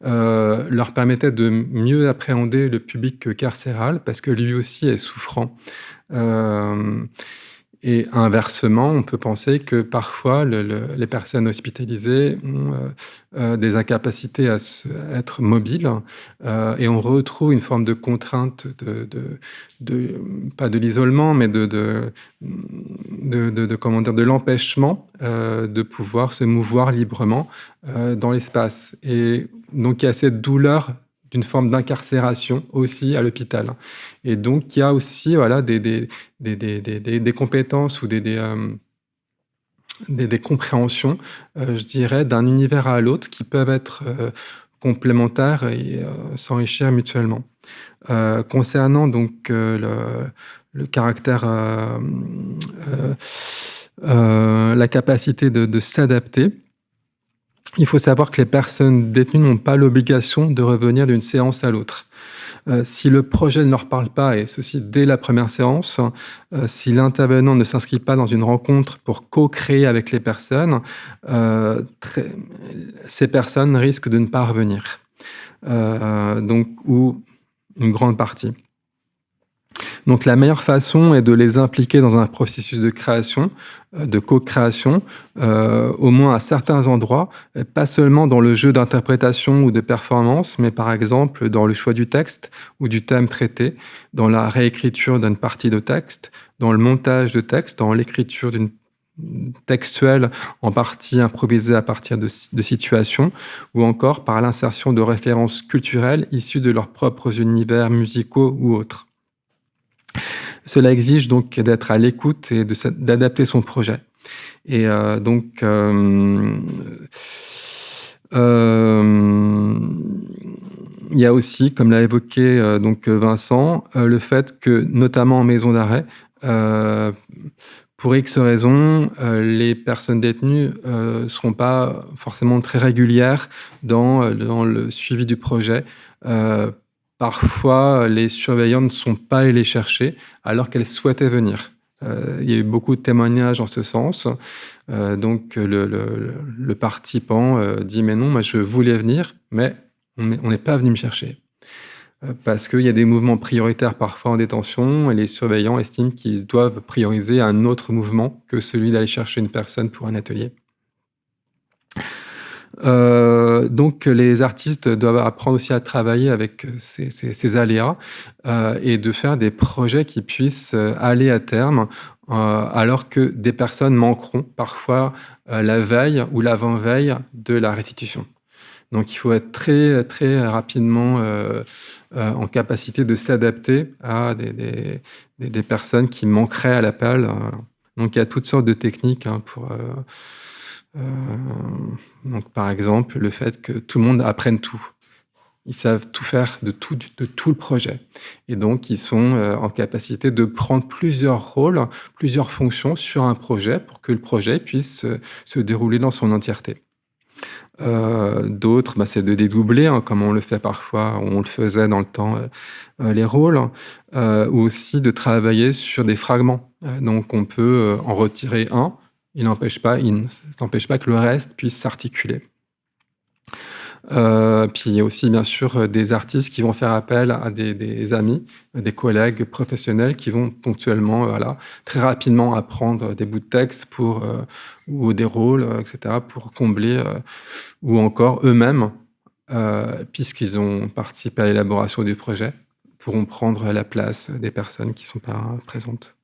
leur permettaient de mieux appréhender le public carcéral parce que lui aussi est souffrant. Et inversement, on peut penser que parfois les personnes hospitalisées ont des incapacités à être mobiles, et on retrouve une forme de contrainte pas de l'isolement, mais de l'empêchement de pouvoir se mouvoir librement dans l'espace. Et donc il y a cette douleur d'une forme d'incarcération aussi à l'hôpital. Et donc, il y a aussi des compétences ou des compréhensions, je dirais, d'un univers à l'autre qui peuvent être complémentaires et s'enrichir mutuellement. Concernant donc le caractère, la capacité de s'adapter, il faut savoir que les personnes détenues n'ont pas l'obligation de revenir d'une séance à l'autre. Si le projet ne leur parle pas, et ceci dès la première séance, si l'intervenant ne s'inscrit pas dans une rencontre pour co-créer avec les personnes, ces personnes risquent de ne pas revenir. Ou une grande partie. Donc la meilleure façon est de les impliquer dans un processus de création, de co-création, au moins à certains endroits, pas seulement dans le jeu d'interprétation ou de performance, mais par exemple dans le choix du texte ou du thème traité, dans la réécriture d'une partie de texte, dans le montage de texte, dans l'écriture d'une textuelle en partie improvisée à partir de situations, ou encore par l'insertion de références culturelles issues de leurs propres univers musicaux ou autres. Cela exige donc d'être à l'écoute et d'adapter son projet. Et donc, il y a aussi, comme l'a évoqué donc Vincent, le fait que, notamment en maison d'arrêt, pour X raisons, les personnes détenues ne seront pas forcément très régulières dans le suivi du projet. Parfois, les surveillants ne sont pas allés les chercher alors qu'elles souhaitaient venir. Il y a eu beaucoup de témoignages en ce sens. Donc, le participant dit « Mais non, moi, je voulais venir, mais on n'est pas venu me chercher. » Parce qu'il y a des mouvements prioritaires parfois en détention et les surveillants estiment qu'ils doivent prioriser un autre mouvement que celui d'aller chercher une personne pour un atelier. Donc les artistes doivent apprendre aussi à travailler avec ces aléas et de faire des projets qui puissent aller à terme alors que des personnes manqueront parfois la veille ou l'avant-veille de la restitution. Donc il faut être très, très rapidement en capacité de s'adapter à des personnes qui manqueraient à l'appel. Donc il y a toutes sortes de techniques pour... donc, par exemple, le fait que tout le monde apprenne tout. Ils savent tout faire de tout le projet. Et donc, ils sont en capacité de prendre plusieurs rôles, plusieurs fonctions sur un projet pour que le projet puisse se dérouler dans son entièreté. D'autres, c'est de dédoubler, comme on le fait parfois, on le faisait dans le temps, les rôles, ou aussi de travailler sur des fragments. Donc, on peut en retirer un. Il n'empêche pas que le reste puisse s'articuler. Puis il y a aussi, bien sûr, des artistes qui vont faire appel à des amis, des collègues professionnels qui vont ponctuellement, très rapidement apprendre des bouts de texte ou des rôles, etc., pour combler, ou encore eux-mêmes, puisqu'ils ont participé à l'élaboration du projet, pourront prendre la place des personnes qui ne sont pas présentes.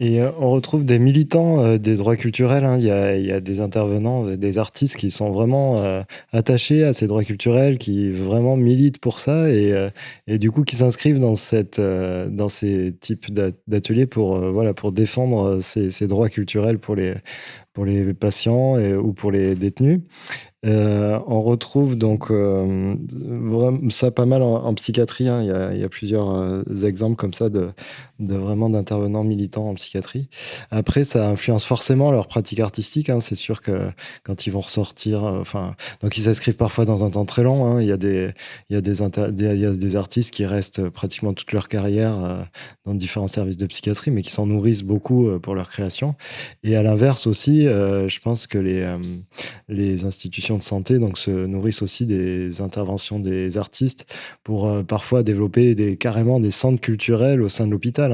Et on retrouve des militants des droits culturels. Il y a des intervenants, des artistes qui sont vraiment attachés à ces droits culturels, qui vraiment militent pour ça et du coup qui s'inscrivent dans ces types d'ateliers pour défendre ces droits culturels pour les patients ou pour les détenus. On retrouve donc ça pas mal en psychiatrie. Il y a plusieurs exemples comme ça de vraiment d'intervenants militants en psychiatrie. Après, ça influence forcément leur pratique artistique. C'est sûr que quand ils vont ressortir, donc ils s'inscrivent parfois dans un temps très long. Il y a des artistes qui restent pratiquement toute leur carrière dans différents services de psychiatrie, mais qui s'en nourrissent beaucoup pour leur création. Et à l'inverse aussi, je pense que les institutions de santé donc se nourrissent aussi des interventions des artistes pour parfois développer carrément des centres culturels au sein de l'hôpital.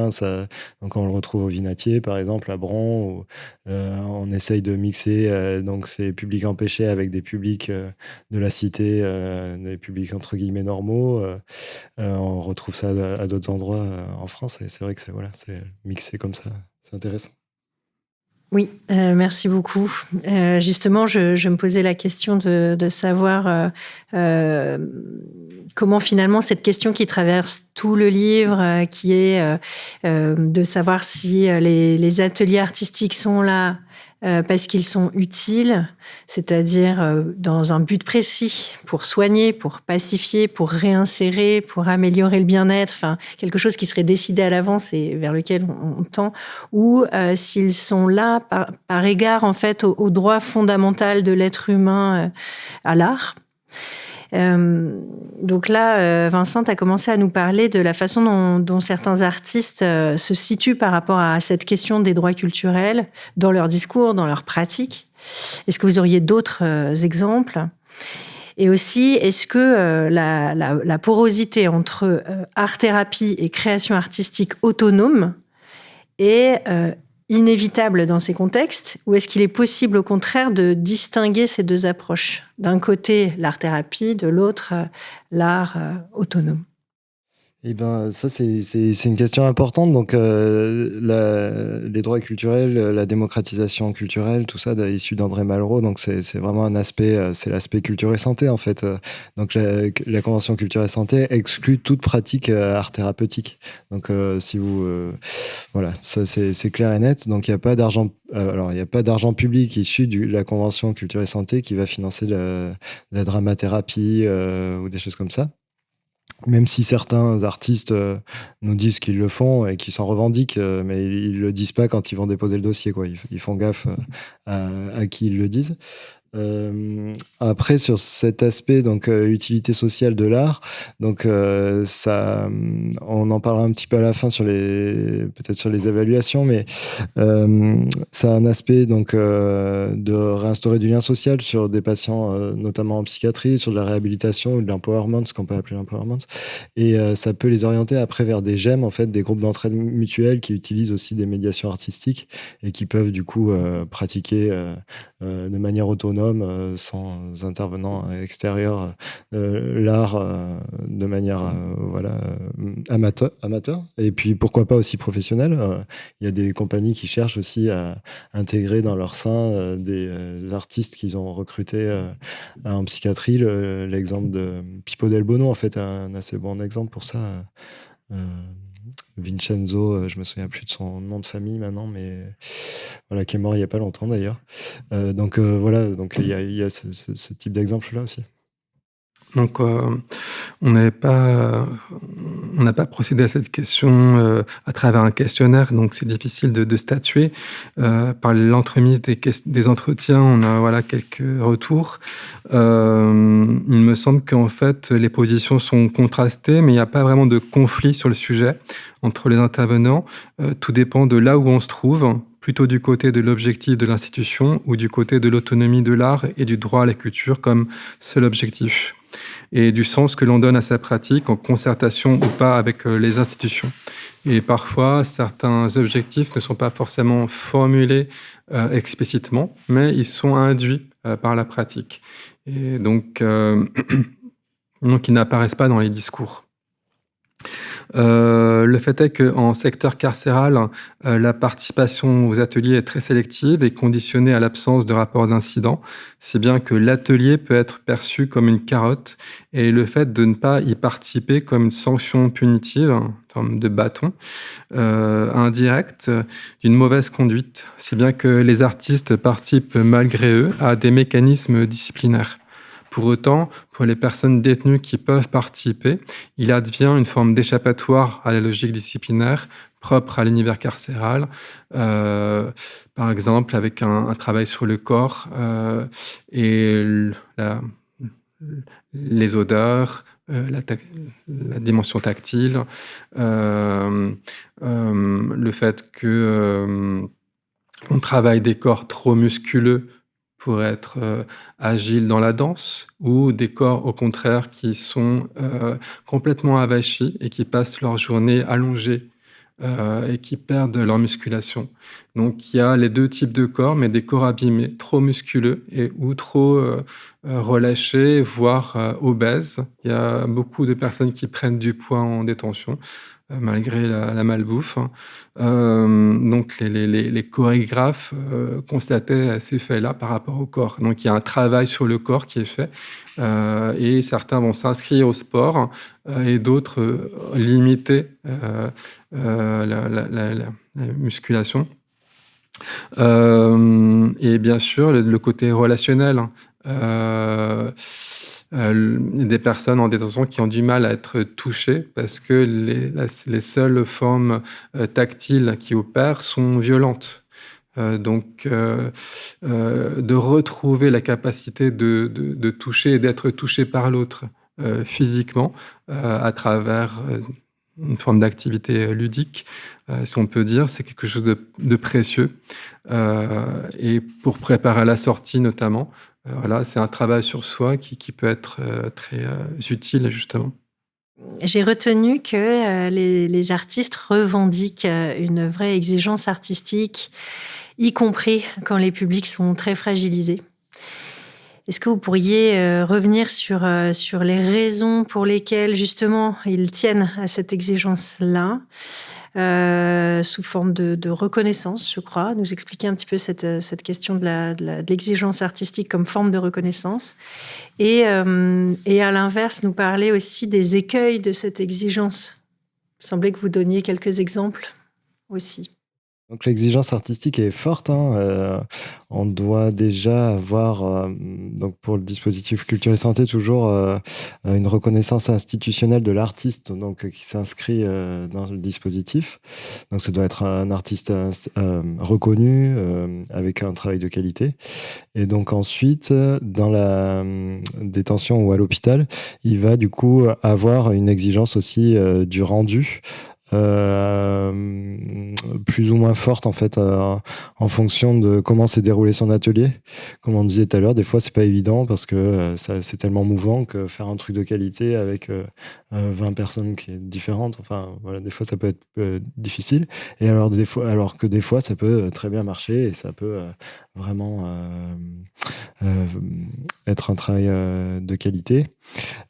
Donc on le retrouve au Vinatier par exemple à Bron où on essaye de mixer donc ces publics empêchés avec des publics de la cité, des publics entre guillemets normaux. On retrouve ça à d'autres endroits en France et c'est vrai que c'est mixé comme ça, c'est intéressant. Oui, merci beaucoup. Justement, je me posais la question de savoir comment finalement cette question qui traverse tout le livre, qui est de savoir si les ateliers artistiques sont là parce qu'ils sont utiles, c'est-à-dire dans un but précis, pour soigner, pour pacifier, pour réinsérer, pour améliorer le bien-être, quelque chose qui serait décidé à l'avance et vers lequel on tend, ou s'ils sont là par égard en fait au droit fondamental de l'être humain à l'art. Donc là, Vincent, tu as commencé à nous parler de la façon dont certains artistes se situent par rapport à cette question des droits culturels dans leur discours, dans leur pratique. Est-ce que vous auriez d'autres exemples ? Et aussi, est-ce que la porosité entre art-thérapie et création artistique autonome est inévitable dans ces contextes, ou est-ce qu'il est possible au contraire de distinguer ces deux approches ? D'un côté, l'art-thérapie, de l'autre, l'art autonome. Eh ben, ça, c'est une question importante. Donc, les droits culturels, la démocratisation culturelle, tout ça, issu d'André Malraux. Donc, c'est vraiment un aspect, c'est l'aspect culture et santé, en fait. Donc, la Convention culture et santé exclut toute pratique art thérapeutique. Donc, si vous, voilà, ça, c'est clair et net. Donc, il n'y a pas d'argent, alors, il n'y a pas d'argent public issu de la Convention culture et santé qui va financer la dramathérapie ou des choses comme ça. Même si certains artistes nous disent qu'ils le font et qu'ils s'en revendiquent, mais ils le disent pas quand ils vont déposer le dossier, quoi. Ils font gaffe à qui ils le disent. Après, sur cet aspect, donc utilité sociale de l'art, donc ça, on en parlera un petit peu à la fin peut-être sur les évaluations, mais ça a un aspect donc de réinstaurer du lien social sur des patients, notamment en psychiatrie, sur de la réhabilitation ou de l'empowerment, ce qu'on peut appeler l'empowerment, et ça peut les orienter après vers des GEM, en fait, des groupes d'entraide mutuelle qui utilisent aussi des médiations artistiques et qui peuvent du coup pratiquer de manière autonome, sans intervenant extérieur, l'art de manière voilà, amateur. Et puis pourquoi pas aussi professionnel. Il y a des compagnies qui cherchent aussi à intégrer dans leur sein des artistes qu'ils ont recrutés en psychiatrie. L'exemple de Pippo Del Bono, en fait, est un assez bon exemple pour ça. Euh, Vincenzo, je me souviens plus de son nom de famille maintenant, mais voilà, qui est mort il y a pas longtemps d'ailleurs. Donc voilà, donc il y a ce type d'exemple-là aussi. Donc, on n'a pas procédé à cette question à travers un questionnaire, donc c'est difficile de statuer. Par l'entremise des entretiens, on a voilà, quelques retours. Il me semble qu'en fait, les positions sont contrastées, mais il n'y a pas vraiment de conflit sur le sujet entre les intervenants. Tout dépend de là où on se trouve, plutôt du côté de l'objectif de l'institution ou du côté de l'autonomie de l'art et du droit à la culture comme seul objectif, et du sens que l'on donne à sa pratique en concertation ou pas avec les institutions. Et parfois, certains objectifs ne sont pas forcément formulés explicitement, mais ils sont induits par la pratique. Et donc, donc ils n'apparaissent pas dans les discours. Le fait est qu'en secteur carcéral, la participation aux ateliers est très sélective et conditionnée à l'absence de rapport d'incident, si bien que l'atelier peut être perçu comme une carotte et le fait de ne pas y participer comme une sanction punitive, en forme de bâton, indirecte d'une mauvaise conduite, si bien que les artistes participent malgré eux à des mécanismes disciplinaires. Pour autant, pour les personnes détenues qui peuvent participer, il advient une forme d'échappatoire à la logique disciplinaire propre à l'univers carcéral, par exemple avec un travail sur le corps et les odeurs, la dimension tactile, le fait que on travaille des corps trop musculeux pour être agile dans la danse, ou des corps au contraire qui sont complètement avachis et qui passent leur journée allongés et qui perdent leur musculation. Donc il y a les deux types de corps, mais des corps abîmés, trop musculeux ou trop relâchés, voire obèses. Il y a beaucoup de personnes qui prennent du poids en détention, malgré la malbouffe. Donc les chorégraphes constataient ces faits-là par rapport au corps. Donc il y a un travail sur le corps qui est fait et certains vont s'inscrire au sport et d'autres limiter la musculation. Et bien sûr, le côté relationnel. Des personnes en détention qui ont du mal à être touchées parce que les seules formes tactiles qui opèrent sont violentes. Donc, de retrouver la capacité de toucher et d'être touché par l'autre physiquement à travers une forme d'activité ludique, si on peut dire, c'est quelque chose de précieux. Et pour préparer la sortie notamment, voilà, c'est un travail sur soi qui peut être très utile, justement. J'ai retenu que les artistes revendiquent une vraie exigence artistique, y compris quand les publics sont très fragilisés. Est-ce que vous pourriez revenir sur les raisons pour lesquelles, justement, ils tiennent à cette exigence-là, sous forme de reconnaissance, je crois, nous expliquer un petit peu cette question de l'exigence artistique comme forme de reconnaissance, et à l'inverse, nous parler aussi des écueils de cette exigence. Il semblait que vous donniez quelques exemples aussi. Donc l'exigence artistique est forte, hein. On doit déjà avoir, donc pour le dispositif Culture et Santé, toujours une reconnaissance institutionnelle de l'artiste, donc qui s'inscrit dans le dispositif. Donc ça doit être un artiste reconnu, avec un travail de qualité. Et donc ensuite, dans la détention ou à l'hôpital, il va du coup avoir une exigence aussi du rendu. Plus ou moins forte en fait, en fonction de comment s'est déroulé son atelier. Comme on disait tout à l'heure, des fois c'est pas évident parce que c'est tellement mouvant que faire un truc de qualité avec 20 personnes qui est différentes, enfin voilà, des fois ça peut être difficile. Et alors que des fois ça peut très bien marcher et ça peut vraiment être un travail de qualité.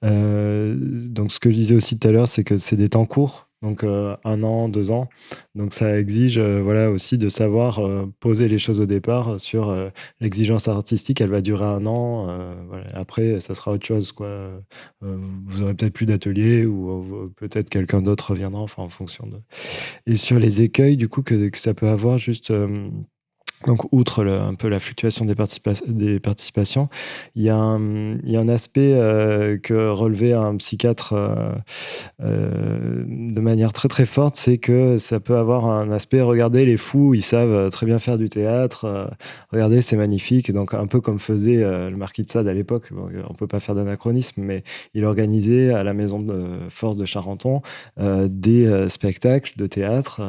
Donc ce que je disais aussi tout à l'heure, c'est que c'est des temps courts. Donc 1 an, 2 ans. Donc ça exige voilà, aussi de savoir poser les choses au départ sur l'exigence artistique. Elle va durer 1 an. Voilà. Après, ça sera autre chose, quoi. Vous aurez peut-être plus d'atelier ou peut-être quelqu'un d'autre reviendra, enfin en fonction de... Et sur les écueils, du coup, que ça peut avoir, juste... Donc, outre un peu la fluctuation des participations, il y a un aspect que relevait un psychiatre de manière très très forte, c'est que ça peut avoir un aspect, regardez les fous, ils savent très bien faire du théâtre, regardez c'est magnifique. Donc un peu comme faisait le marquis de Sade à l'époque, bon, on peut pas faire d'anachronisme, mais il organisait à la maison de force de Charenton des spectacles de théâtre.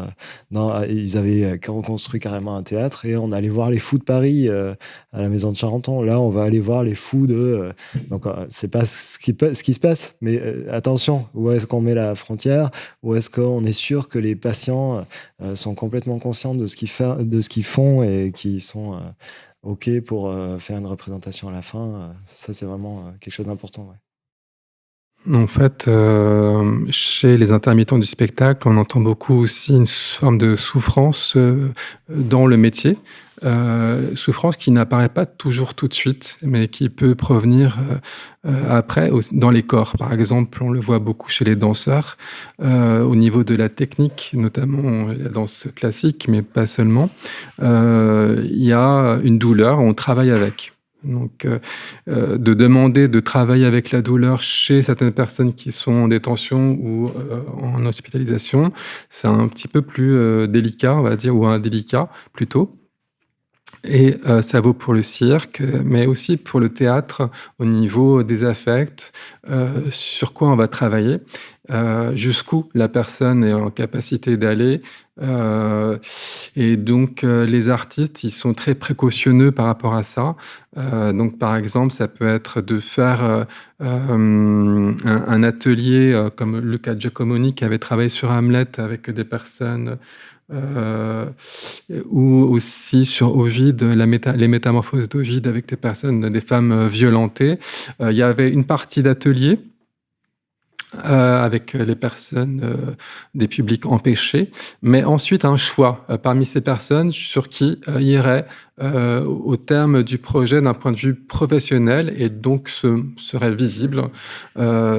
Ils avaient reconstruit carrément un théâtre et on allait voir les fous de Paris à la maison de Charenton. Là, on va aller voir les fous de... Donc, c'est pas ce qui se passe, mais attention, où est-ce qu'on met la frontière? Où est-ce qu'on est sûr que les patients sont complètement conscients de ce qu'ils font et qui sont OK pour faire une représentation à la fin? Ça, c'est vraiment quelque chose d'important, ouais. En fait, chez les intermittents du spectacle, on entend beaucoup aussi une forme de souffrance dans le métier. Souffrance qui n'apparaît pas toujours tout de suite, mais qui peut provenir après dans les corps. Par exemple, on le voit beaucoup chez les danseurs, au niveau de la technique, notamment la danse classique, mais pas seulement. Il y a une douleur, on travaille avec. Donc, de demander de travailler avec la douleur chez certaines personnes qui sont en détention ou en hospitalisation, c'est un petit peu plus délicat, on va dire, ou indélicat plutôt. Et ça vaut pour le cirque, mais aussi pour le théâtre au niveau des affects, sur quoi on va travailler, jusqu'où la personne est en capacité d'aller. Et donc, les artistes, ils sont très précautionneux par rapport à ça. Donc, par exemple, ça peut être de faire un atelier comme Luca Giacomoni qui avait travaillé sur Hamlet avec des personnes... ou aussi sur Ovide, les métamorphoses d'Ovide avec des personnes, des femmes violentées. Il y avait une partie d'atelier avec les personnes des publics empêchés, mais ensuite un choix parmi ces personnes sur qui irait au terme du projet d'un point de vue professionnel et donc serait visible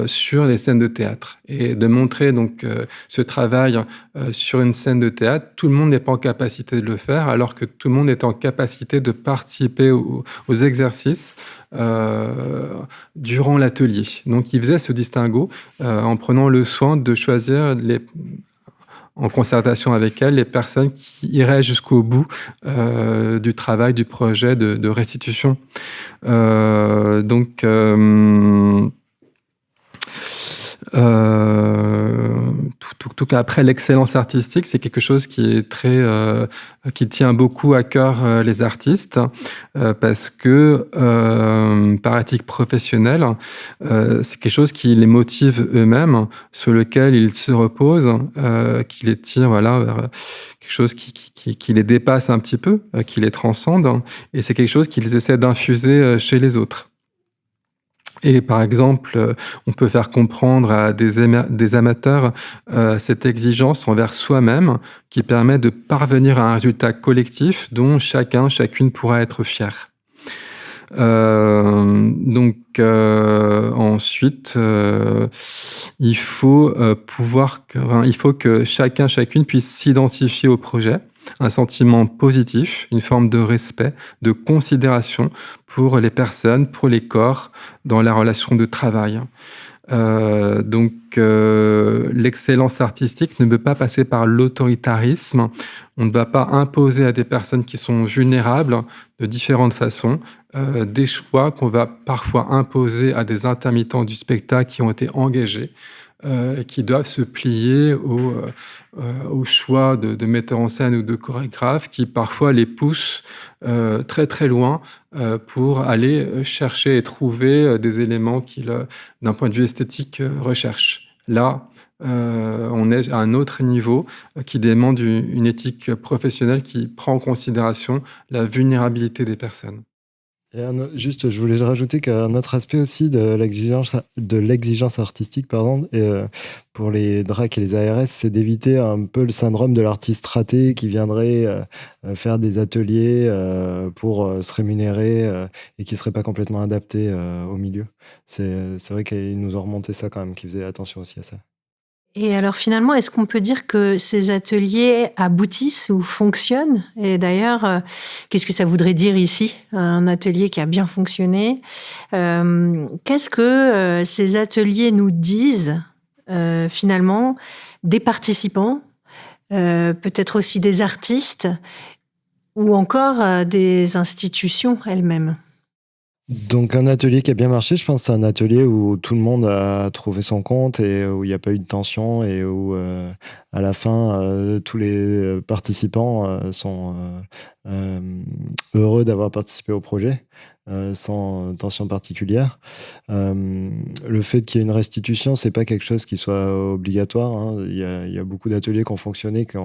sur les scènes de théâtre. Et de montrer donc ce travail sur une scène de théâtre, tout le monde n'est pas en capacité de le faire, alors que tout le monde est en capacité de participer aux exercices durant l'atelier. Donc il faisait ce distinguo en prenant le soin de choisir en concertation avec elle, les personnes qui iraient jusqu'au bout du travail, du projet de restitution. Tout cas, après, l'excellence artistique, c'est quelque chose qui est qui tient beaucoup à cœur les artistes, parce que par éthique professionnelle, c'est quelque chose qui les motive eux-mêmes, sur lequel ils se reposent, qui les tire, voilà, vers quelque chose qui les dépasse un petit peu, qui les transcende, et c'est quelque chose qu'ils essaient d'infuser chez les autres. Et par exemple, on peut faire comprendre à des amateurs cette exigence envers soi-même qui permet de parvenir à un résultat collectif dont chacun, chacune pourra être fier. Ensuite, il faut il faut que chacun, chacune puisse s'identifier au projet, un sentiment positif, une forme de respect, de considération pour les personnes, pour les corps dans la relation de travail. L'excellence artistique ne peut pas passer par l'autoritarisme. On ne va pas imposer à des personnes qui sont vulnérables de différentes façons des choix qu'on va parfois imposer à des intermittents du spectacle qui ont été engagés et qui doivent se plier au choix de metteurs en scène ou de chorégraphes qui parfois les poussent très très loin pour aller chercher et trouver des éléments qu'ils, d'un point de vue esthétique, recherchent. Là, on est à un autre niveau qui demande une éthique professionnelle qui prend en considération la vulnérabilité des personnes. Et juste, je voulais rajouter qu'un autre aspect aussi de l'exigence artistique, pardon, pour les DRAC et les ARS, c'est d'éviter un peu le syndrome de l'artiste raté qui viendrait faire des ateliers pour se rémunérer et qui ne serait pas complètement adapté au milieu. C'est vrai qu'ils nous ont remonté ça quand même, qu'ils faisaient attention aussi à ça. Et alors finalement, est-ce qu'on peut dire que ces ateliers aboutissent ou fonctionnent? Et d'ailleurs, qu'est-ce que ça voudrait dire ici, un atelier qui a bien fonctionné? Qu'est-ce que ces ateliers nous disent finalement des participants, peut-être aussi des artistes ou encore des institutions elles-mêmes? Donc un atelier qui a bien marché, je pense que c'est un atelier où tout le monde a trouvé son compte et où il n'y a pas eu de tension et où à la fin tous les participants sont heureux d'avoir participé au projet sans tension particulière. Le fait qu'il y ait une restitution, c'est pas quelque chose qui soit obligatoire, hein. Il y a beaucoup d'ateliers qui ont fonctionné, qui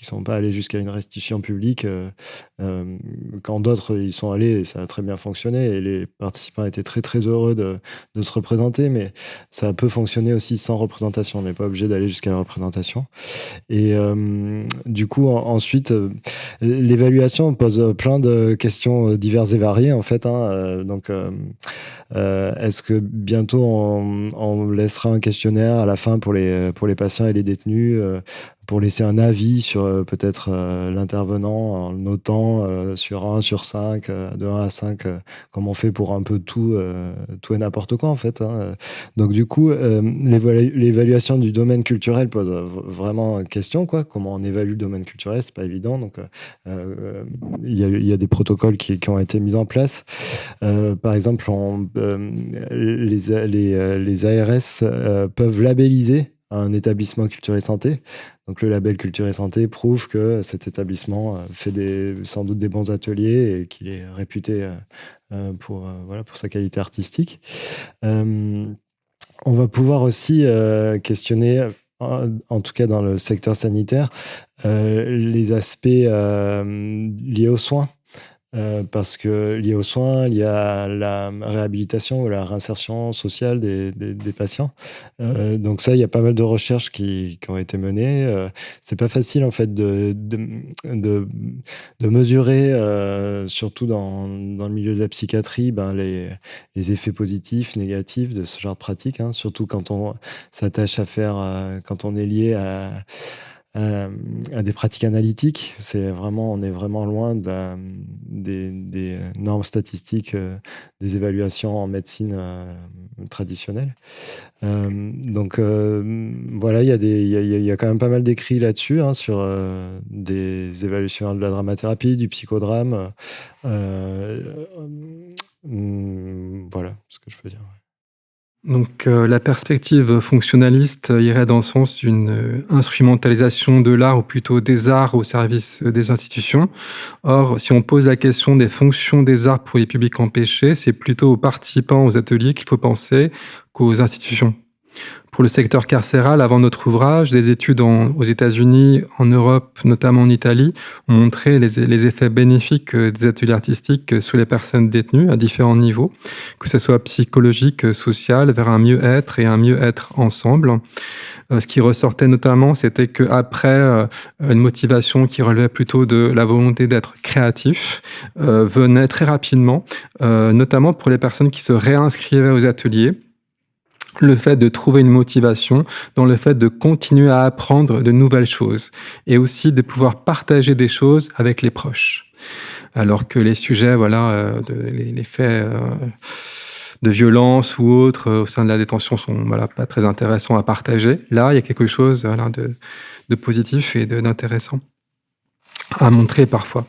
sont pas allés jusqu'à une restitution publique, quand d'autres y sont allés et ça a très bien fonctionné et les participants étaient très très heureux de se représenter, mais ça peut fonctionner aussi sans représentation. On n'est pas obligé d'aller jusqu'à la représentation. Et du coup, ensuite, l'évaluation pose plein de questions diverses et variées, en fait, hein. Est-ce que bientôt on laissera un questionnaire à la fin pour les patients et les détenus pour laisser un avis sur peut-être l'intervenant en notant sur 1 sur 5, de 1 à 5, comme on fait pour un peu tout et n'importe quoi, en fait, hein. Donc du coup, l'évaluation du domaine culturel pose vraiment question, quoi. Comment on évalue le domaine culturel, c'est pas évident. Donc il y a des protocoles qui ont été mis en place. Par exemple, les ARS peuvent labelliser un établissement culture et santé. Donc le label culture et santé prouve que cet établissement fait sans doute des bons ateliers et qu'il est réputé pour sa qualité artistique. On va pouvoir aussi questionner, en tout cas dans le secteur sanitaire, les aspects liés aux soins. Parce que lié aux soins, il y a la réhabilitation ou la réinsertion sociale des patients. Donc ça, il y a pas mal de recherches qui ont été menées. C'est pas facile en fait de mesurer, surtout dans le milieu de la psychiatrie, les effets positifs, négatifs de ce genre de pratique, hein, surtout quand on s'attache à faire, quand on est lié à des pratiques analytiques. On est vraiment loin des normes statistiques des évaluations en médecine traditionnelle. Voilà, il y a quand même pas mal d'écrits là-dessus, hein, sur des évaluations de la dramathérapie, du psychodrame. Voilà ce que je peux dire. Donc la perspective fonctionnaliste irait dans le sens d'une instrumentalisation de l'art ou plutôt des arts au service des institutions. Or, si on pose la question des fonctions des arts pour les publics empêchés, c'est plutôt aux participants aux ateliers qu'il faut penser qu'aux institutions. Pour le secteur carcéral, avant notre ouvrage, des études aux États-Unis, en Europe, notamment en Italie, ont montré les effets bénéfiques des ateliers artistiques sur les personnes détenues à différents niveaux, que ce soit psychologique, social, vers un mieux-être et un mieux-être ensemble. Ce qui ressortait notamment, c'était qu'après une motivation qui relevait plutôt de la volonté d'être créatif, venait très rapidement, notamment pour les personnes qui se réinscrivaient aux ateliers, le fait de trouver une motivation dans le fait de continuer à apprendre de nouvelles choses et aussi de pouvoir partager des choses avec les proches. Alors que les sujets, les faits de violence ou autres au sein de la détention sont pas très intéressants à partager. Là, il y a quelque chose de positif et d'intéressant à montrer parfois.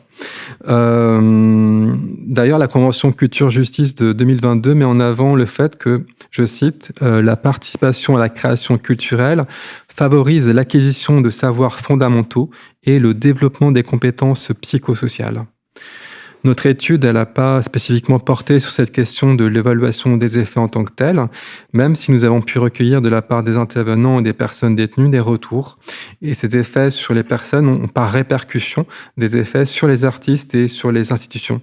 D'ailleurs, la Convention Culture-Justice de 2022 met en avant le fait que, je cite, la participation à la création culturelle favorise l'acquisition de savoirs fondamentaux et le développement des compétences psychosociales. Notre étude, elle n'a pas spécifiquement porté sur cette question de l'évaluation des effets en tant que telle, même si nous avons pu recueillir de la part des intervenants et des personnes détenues des retours. Et ces effets sur les personnes ont par répercussion des effets sur les artistes et sur les institutions.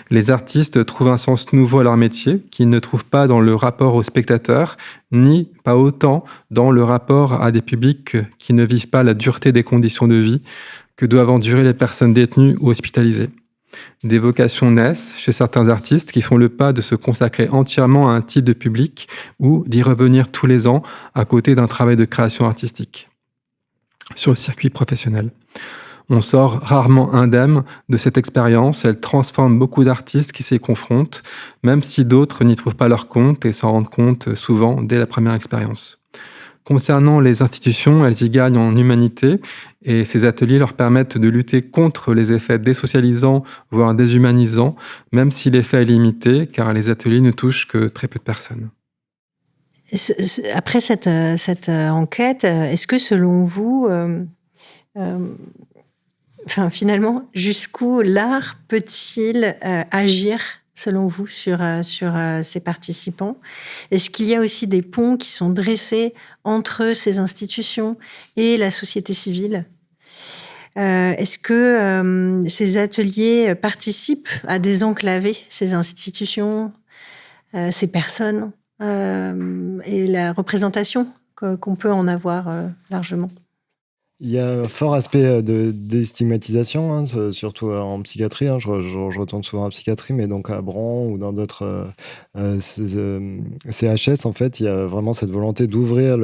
Les artistes trouvent un sens nouveau à leur métier qu'ils ne trouvent pas dans le rapport aux spectateurs, ni pas autant dans le rapport à des publics qui ne vivent pas la dureté des conditions de vie que doivent endurer les personnes détenues ou hospitalisées. Des vocations naissent chez certains artistes qui font le pas de se consacrer entièrement à un type de public ou d'y revenir tous les ans à côté d'un travail de création artistique sur le circuit professionnel. On sort rarement indemne de cette expérience, elle transforme beaucoup d'artistes qui s'y confrontent, même si d'autres n'y trouvent pas leur compte et s'en rendent compte souvent dès la première expérience. Concernant les institutions, elles y gagnent en humanité et ces ateliers leur permettent de lutter contre les effets désocialisants, voire déshumanisants, même si l'effet est limité, car les ateliers ne touchent que très peu de personnes. Après cette enquête, est-ce que selon vous, finalement, jusqu'où l'art peut-il agir selon vous, sur ces participants? Est-ce qu'il y a aussi des ponts qui sont dressés entre ces institutions et la société civile? Est-ce que ces ateliers participent à désenclaver ces institutions, ces personnes, et la représentation qu'on peut en avoir largement? Il y a un fort aspect de déstigmatisation, surtout en psychiatrie. Je retourne souvent en psychiatrie, mais donc à Bron ou dans d'autres CHS, en fait, il y a vraiment cette volonté d'ouvrir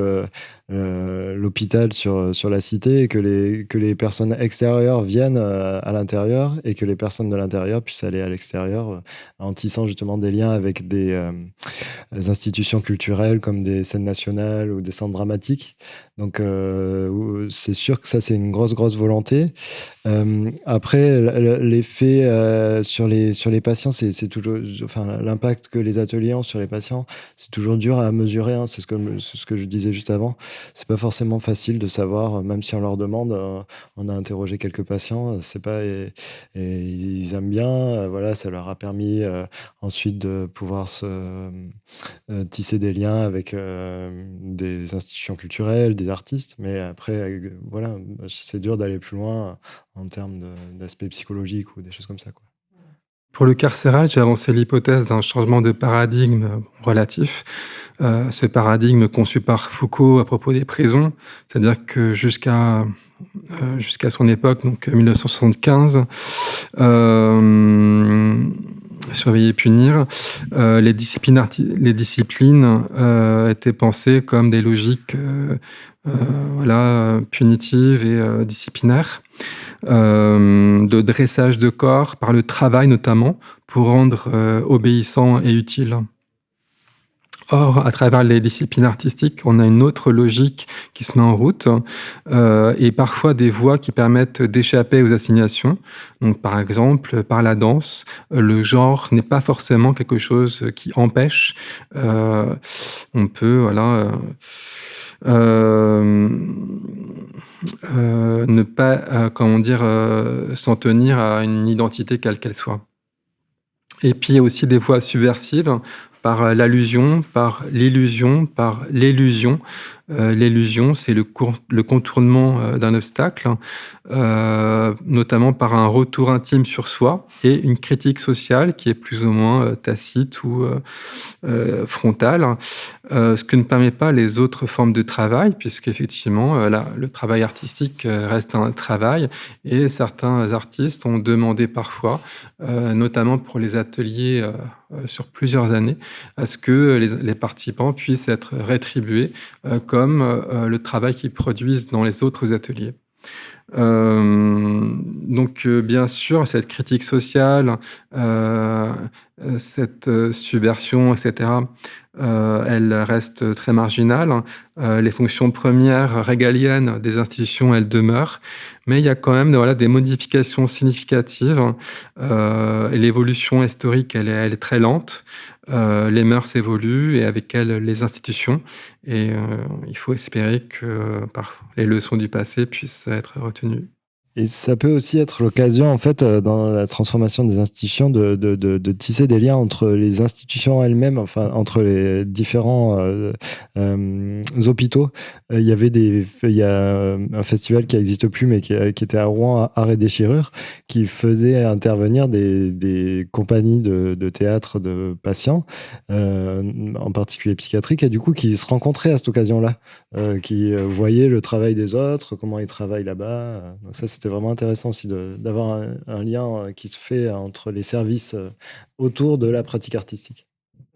l'hôpital sur la cité et que les personnes extérieures viennent à l'intérieur et que les personnes de l'intérieur puissent aller à l'extérieur en tissant justement des liens avec des institutions culturelles comme des scènes nationales ou des centres dramatiques. Donc, c'est sûr que ça, c'est une grosse volonté. Après, l'effet sur les patients, c'est toujours, enfin, l'impact que les ateliers ont sur les patients, c'est toujours dur à mesurer. C'est ce que je disais juste avant. C'est pas forcément facile de savoir, même si on leur demande. On a interrogé quelques patients, c'est pas, et ils aiment bien. Voilà, ça leur a permis ensuite de pouvoir tisser des liens avec des institutions culturelles, des artistes. Mais après, voilà, c'est dur d'aller plus loin en termes d'aspect psychologique ou des choses comme ça, quoi. Pour le carcéral, j'ai avancé l'hypothèse d'un changement de paradigme relatif. Ce paradigme conçu par Foucault à propos des prisons, c'est-à-dire que jusqu'à son époque, donc 1975, surveiller et punir, les disciplines étaient pensées comme des logiques punitives et disciplinaires, de dressage de corps par le travail notamment, pour rendre obéissant et utile. Or, à travers les disciplines artistiques, on a une autre logique qui se met en route et parfois des voies qui permettent d'échapper aux assignations. Donc, par exemple, par la danse, le genre n'est pas forcément quelque chose qui empêche. On peut, ne pas, s'en tenir à une identité quelle qu'elle soit. Et puis, il y a aussi des voies subversives, par l'allusion, par l'illusion, par l'élusion. L'illusion, c'est le contournement d'un obstacle, notamment par un retour intime sur soi et une critique sociale qui est plus ou moins tacite ou frontale, ce que ne permet pas les autres formes de travail, puisqu'effectivement, le travail artistique reste un travail, et certains artistes ont demandé parfois, notamment pour les ateliers sur plusieurs années, à ce que les participants puissent être rétribués comme le travail qu'ils produisent dans les autres ateliers. Donc, bien sûr, cette critique sociale, cette subversion, etc., elle reste très marginale. Les fonctions premières régaliennes des institutions, elles demeurent, mais il y a quand même des modifications significatives. L'évolution historique, elle est très lente. Les mœurs évoluent et avec elles les institutions. Et il faut espérer que les leçons du passé puissent être retenues. Et ça peut aussi être l'occasion, en fait, dans la transformation des institutions, de tisser des liens entre les institutions elles-mêmes, enfin, entre les différents hôpitaux. Il y a un festival qui n'existe plus, mais qui était à Rouen, Art et Déchirure, qui faisait intervenir des compagnies de théâtre de patients, en particulier psychiatriques, et du coup, qui se rencontraient à cette occasion-là, qui voyaient le travail des autres, comment ils travaillent là-bas. Donc ça, c'était vraiment intéressant aussi d'avoir un lien qui se fait entre les services autour de la pratique artistique.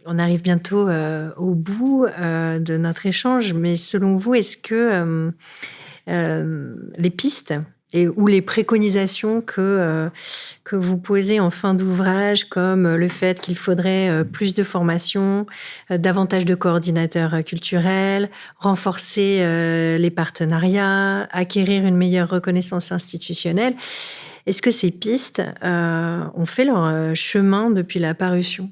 On arrive bientôt au bout de notre échange, mais selon vous, est-ce que les pistes ou les préconisations que vous posez en fin d'ouvrage, comme le fait qu'il faudrait plus de formation, davantage de coordinateurs culturels, renforcer les partenariats, acquérir une meilleure reconnaissance institutionnelle, est-ce que ces pistes ont fait leur chemin depuis la parution ?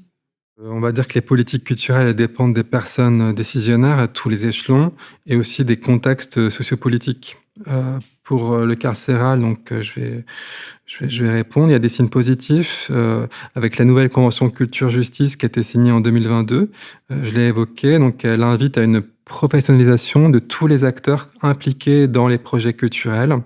On va dire que les politiques culturelles dépendent des personnes décisionnaires à tous les échelons et aussi des contextes sociopolitiques. Pour le carcéral, donc je vais répondre. Il y a des signes positifs avec la nouvelle convention culture-justice qui a été signée en 2022. Je l'ai évoqué. Donc, elle invite à une professionnalisation de tous les acteurs impliqués dans les projets culturels,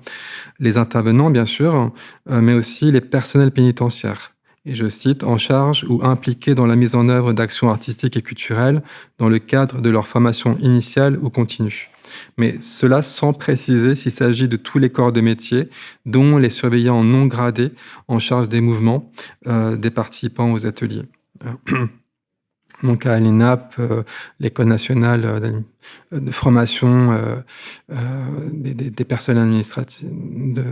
les intervenants bien sûr, mais aussi les personnels pénitentiaires. Et je cite, en charge ou impliqués dans la mise en œuvre d'actions artistiques et culturelles dans le cadre de leur formation initiale ou continue. Mais cela sans préciser s'il s'agit de tous les corps de métier, dont les surveillants non gradés en charge des mouvements des participants aux ateliers. Donc à l'ENAP, l'École nationale de formation des personnes administratives de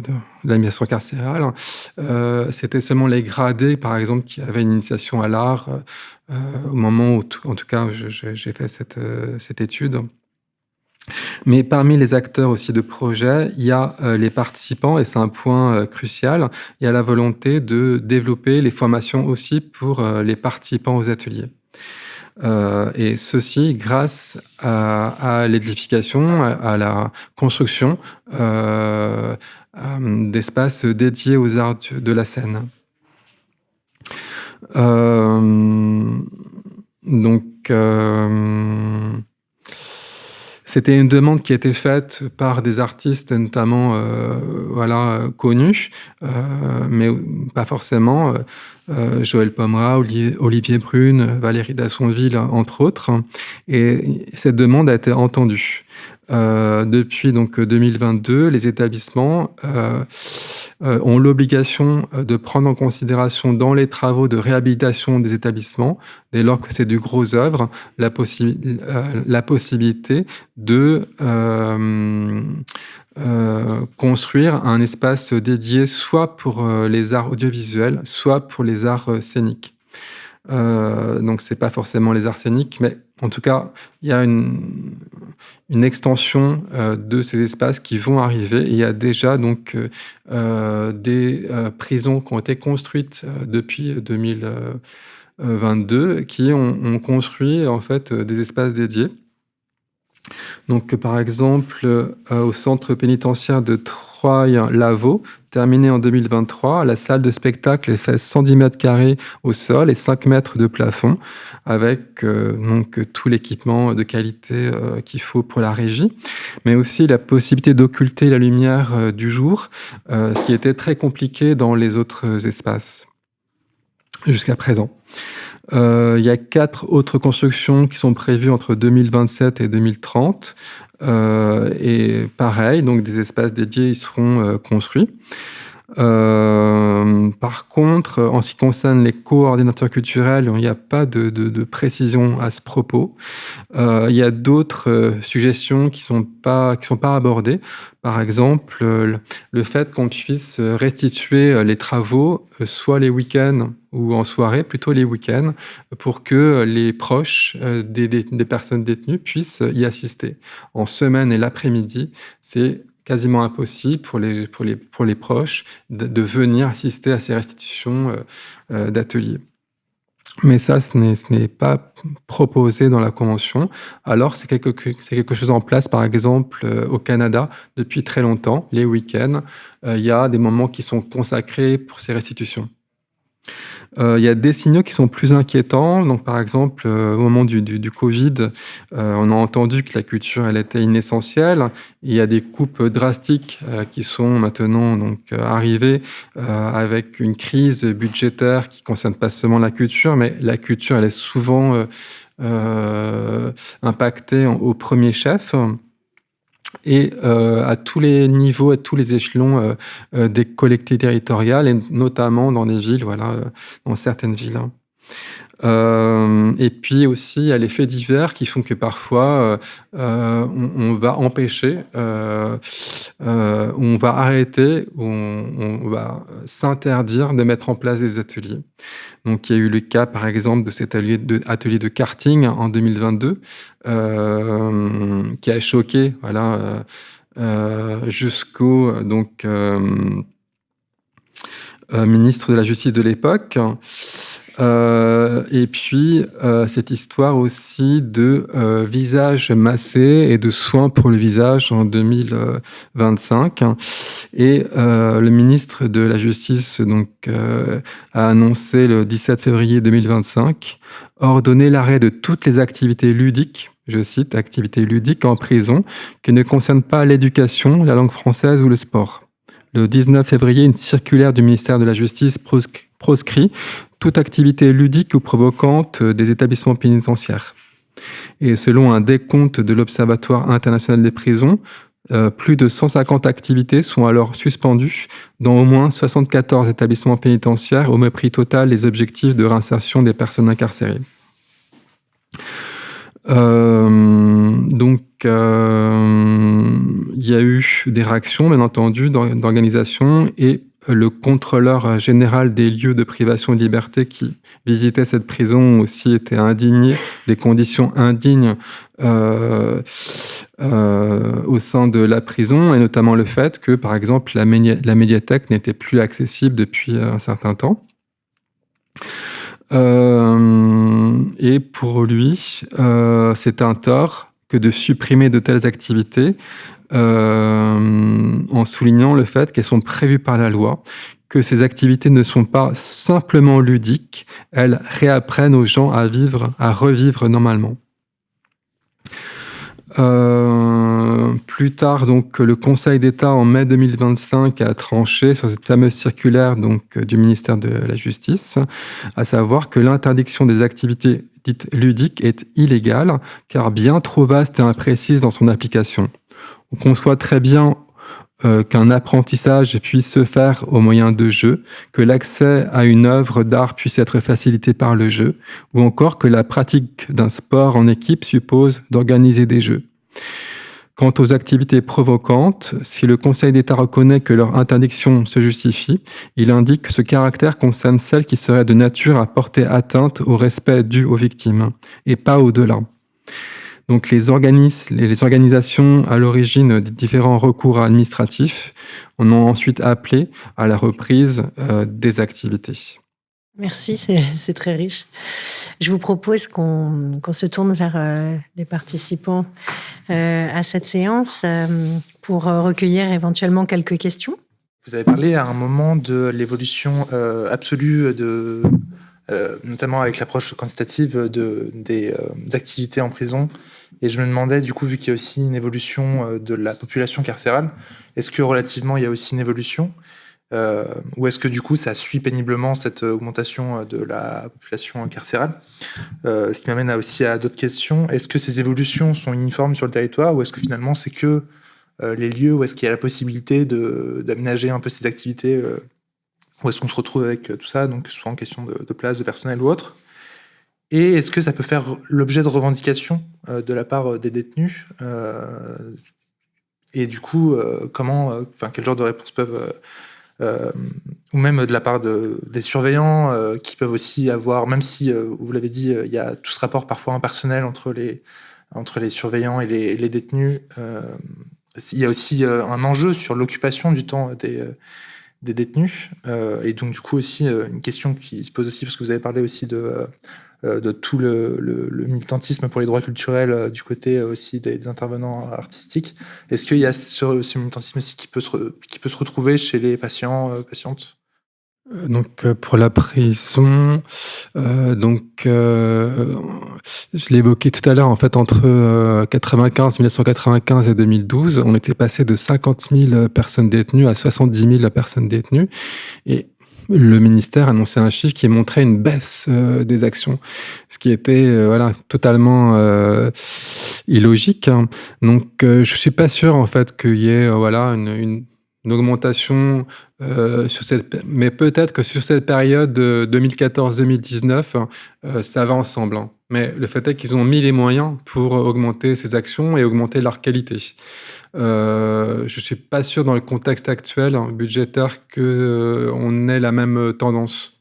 l'administration carcérale, c'était seulement les gradés, par exemple, qui avaient une initiation à l'art au moment où, en tout cas, j'ai fait cette étude. Mais parmi les acteurs aussi de projet, il y a les participants, et c'est un point crucial, il y a la volonté de développer les formations aussi pour les participants aux ateliers. Et ceci grâce à l'édification, à la construction d'espaces dédiés aux arts de la scène. C'était une demande qui a été faite par des artistes notamment connus, mais pas forcément. Joël Pomera, Olivier Brune, Valérie Dassonville, entre autres. Et cette demande a été entendue. Depuis donc 2022, les établissements ont l'obligation de prendre en considération dans les travaux de réhabilitation des établissements, dès lors que c'est du gros œuvre, la possibilité de construire un espace dédié soit pour les arts audiovisuels, soit pour les arts scéniques. Donc c'est pas forcément les arts scéniques, mais en tout cas, il y a une extension de ces espaces qui vont arriver. Et il y a déjà donc des prisons qui ont été construites depuis 2022 qui ont construit en fait des espaces dédiés. Donc par exemple au centre pénitentiaire de Troyes-Lavaux, terminée en 2023. La salle de spectacle, elle fait 110 mètres carrés au sol et 5 mètres de plafond, avec donc tout l'équipement de qualité qu'il faut pour la régie, mais aussi la possibilité d'occulter la lumière du jour, ce qui était très compliqué dans les autres espaces jusqu'à présent. Il y a 4 autres constructions qui sont prévues entre 2027 et 2030. Et pareil, donc des espaces dédiés y seront construits. Par contre, en ce qui concerne les coordinateurs culturels, il n'y a pas de précision à ce propos. Il y a d'autres suggestions qui sont pas abordées. Par exemple, le fait qu'on puisse restituer les travaux, soit les week-ends ou en soirée, plutôt les week-ends, pour que les proches des personnes détenues puissent y assister. En semaine et l'après-midi, c'est quasiment impossible pour les proches de venir assister à ces restitutions d'ateliers. Mais ça, ce n'est pas proposé dans la Convention. Alors, c'est quelque chose en place, par exemple, au Canada, depuis très longtemps. Les week-ends, il y a des moments qui sont consacrés pour ces restitutions. Il y a des signaux qui sont plus inquiétants. Donc, par exemple, au moment du Covid, on a entendu que la culture, elle était inessentielle. Il y a des coupes drastiques qui sont maintenant donc arrivées avec une crise budgétaire qui concerne pas seulement la culture, mais la culture, elle est souvent impactée au premier chef. Et à tous les niveaux, à tous les échelons des collectivités territoriales, et notamment dans les villes, dans certaines villes. Et puis aussi, il y a les faits divers qui font que parfois, on va empêcher, on va arrêter, on va s'interdire de mettre en place des ateliers. Donc, il y a eu le cas, par exemple, de cet atelier de karting en 2022, qui a choqué, jusqu'au ministre de la Justice de l'époque. Et puis, cette histoire aussi de visage massé et de soins pour le visage en 2025. Et le ministre de la Justice a annoncé le 17 février 2025 ordonner l'arrêt de toutes les activités ludiques, je cite, activités ludiques en prison qui ne concernent pas l'éducation, la langue française ou le sport. Le 19 février, une circulaire du ministère de la Justice proscrit toute activité ludique ou provocante des établissements pénitentiaires. Et selon un décompte de l'Observatoire international des prisons, plus de 150 activités sont alors suspendues dans au moins 74 établissements pénitentiaires au mépris total des objectifs de réinsertion des personnes incarcérées. Il y a eu des réactions, bien entendu, d'organisations, et le contrôleur général des lieux de privation de liberté qui visitait cette prison aussi était indigné des conditions indignes au sein de la prison, et notamment le fait que, par exemple, la médiathèque n'était plus accessible depuis un certain temps. Et pour lui, c'est un tort que de supprimer de telles activités en soulignant le fait qu'elles sont prévues par la loi, que ces activités ne sont pas simplement ludiques, elles réapprennent aux gens à revivre normalement. Plus tard, donc, le Conseil d'État, en mai 2025, a tranché sur cette fameuse circulaire du ministère de la Justice, à savoir que l'interdiction des activités dites ludiques est illégale, car bien trop vaste et imprécise dans son application. On conçoit très bien qu'un apprentissage puisse se faire au moyen de jeux, que l'accès à une œuvre d'art puisse être facilité par le jeu, ou encore que la pratique d'un sport en équipe suppose d'organiser des jeux. Quant aux activités provocantes, si le Conseil d'État reconnaît que leur interdiction se justifie, il indique que ce caractère concerne celles qui seraient de nature à porter atteinte au respect dû aux victimes, et pas au-delà. Donc les organisations à l'origine des différents recours administratifs en ont ensuite appelé à la reprise des activités. Merci, c'est très riche. Je vous propose qu'on se tourne vers les participants à cette séance pour recueillir éventuellement quelques questions. Vous avez parlé à un moment de l'évolution absolue notamment avec l'approche quantitative des activités en prison. Et je me demandais, du coup, vu qu'il y a aussi une évolution de la population carcérale, est-ce que relativement, il y a aussi une évolution ou est-ce que, du coup, ça suit péniblement cette augmentation de la population carcérale ce qui m'amène aussi à d'autres questions. Est-ce que ces évolutions sont uniformes sur le territoire ou est-ce que finalement, c'est que les lieux où est-ce qu'il y a la possibilité d'aménager un peu ces activités où est-ce qu'on se retrouve avec tout ça, donc soit en question de place, de personnel ou autre. Et est-ce que ça peut faire l'objet de revendications de la part des détenus et du coup, quel genre de réponses peuvent... ou même de la part des surveillants qui peuvent aussi avoir, même si, vous l'avez dit, il y a tout ce rapport parfois impersonnel entre les surveillants et les détenus. Il y a aussi un enjeu sur l'occupation du temps des détenus. Et donc, du coup, aussi, une question qui se pose aussi, parce que vous avez parlé aussi de tout le militantisme pour les droits culturels du côté aussi des intervenants artistiques. Est-ce qu'il y a ce militantisme aussi qui peut se retrouver chez les patients, patientes ? Donc pour la prison, je l'ai évoqué tout à l'heure, en fait, entre 1995 et 2012, on était passé de 50 000 personnes détenues à 70 000 personnes détenues. Et le ministère annonçait un chiffre qui montrait une baisse des actions, ce qui était totalement illogique. Hein. Donc je suis pas sûr en fait qu'il y ait une augmentation mais peut-être que sur cette période 2014-2019, ça va ensemble. Hein. Mais le fait est qu'ils ont mis les moyens pour augmenter ces actions et augmenter leur qualité. Je ne suis pas sûr dans le contexte actuel budgétaire qu'on ait la même tendance.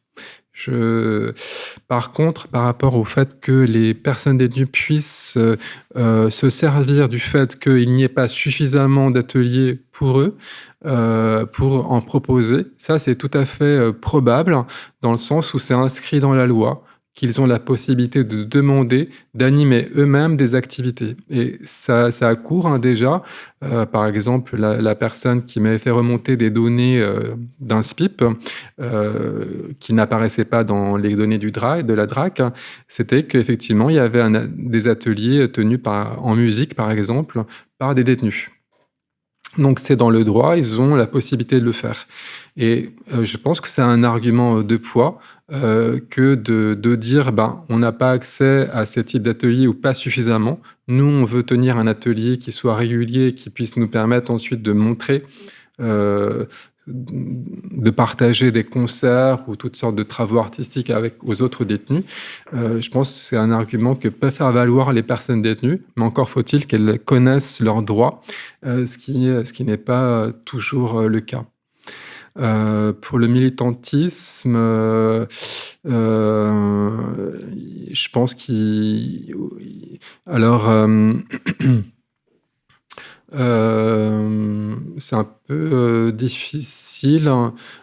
Par contre, par rapport au fait que les personnes détenues puissent se servir du fait qu'il n'y ait pas suffisamment d'ateliers pour eux, pour en proposer, ça c'est tout à fait probable, dans le sens où c'est inscrit dans la loi qu'ils ont la possibilité de demander d'animer eux-mêmes des activités. Et ça accourt déjà. Par exemple, la personne qui m'avait fait remonter des données d'un SPIP qui n'apparaissaient pas dans les données de la DRAC, c'était qu'effectivement, il y avait des ateliers tenus en musique, par exemple, par des détenus. Donc c'est dans le droit, ils ont la possibilité de le faire. Et je pense que c'est un argument de poids que de dire on n'a pas accès à ce type d'atelier ou pas suffisamment. Nous, on veut tenir un atelier qui soit régulier, qui puisse nous permettre ensuite de montrer, de partager des concerts ou toutes sortes de travaux artistiques aux autres détenus. Je pense que c'est un argument que peuvent faire valoir les personnes détenues, mais encore faut-il qu'elles connaissent leurs droits, ce qui n'est pas toujours le cas. Pour le militantisme, je pense c'est un peu difficile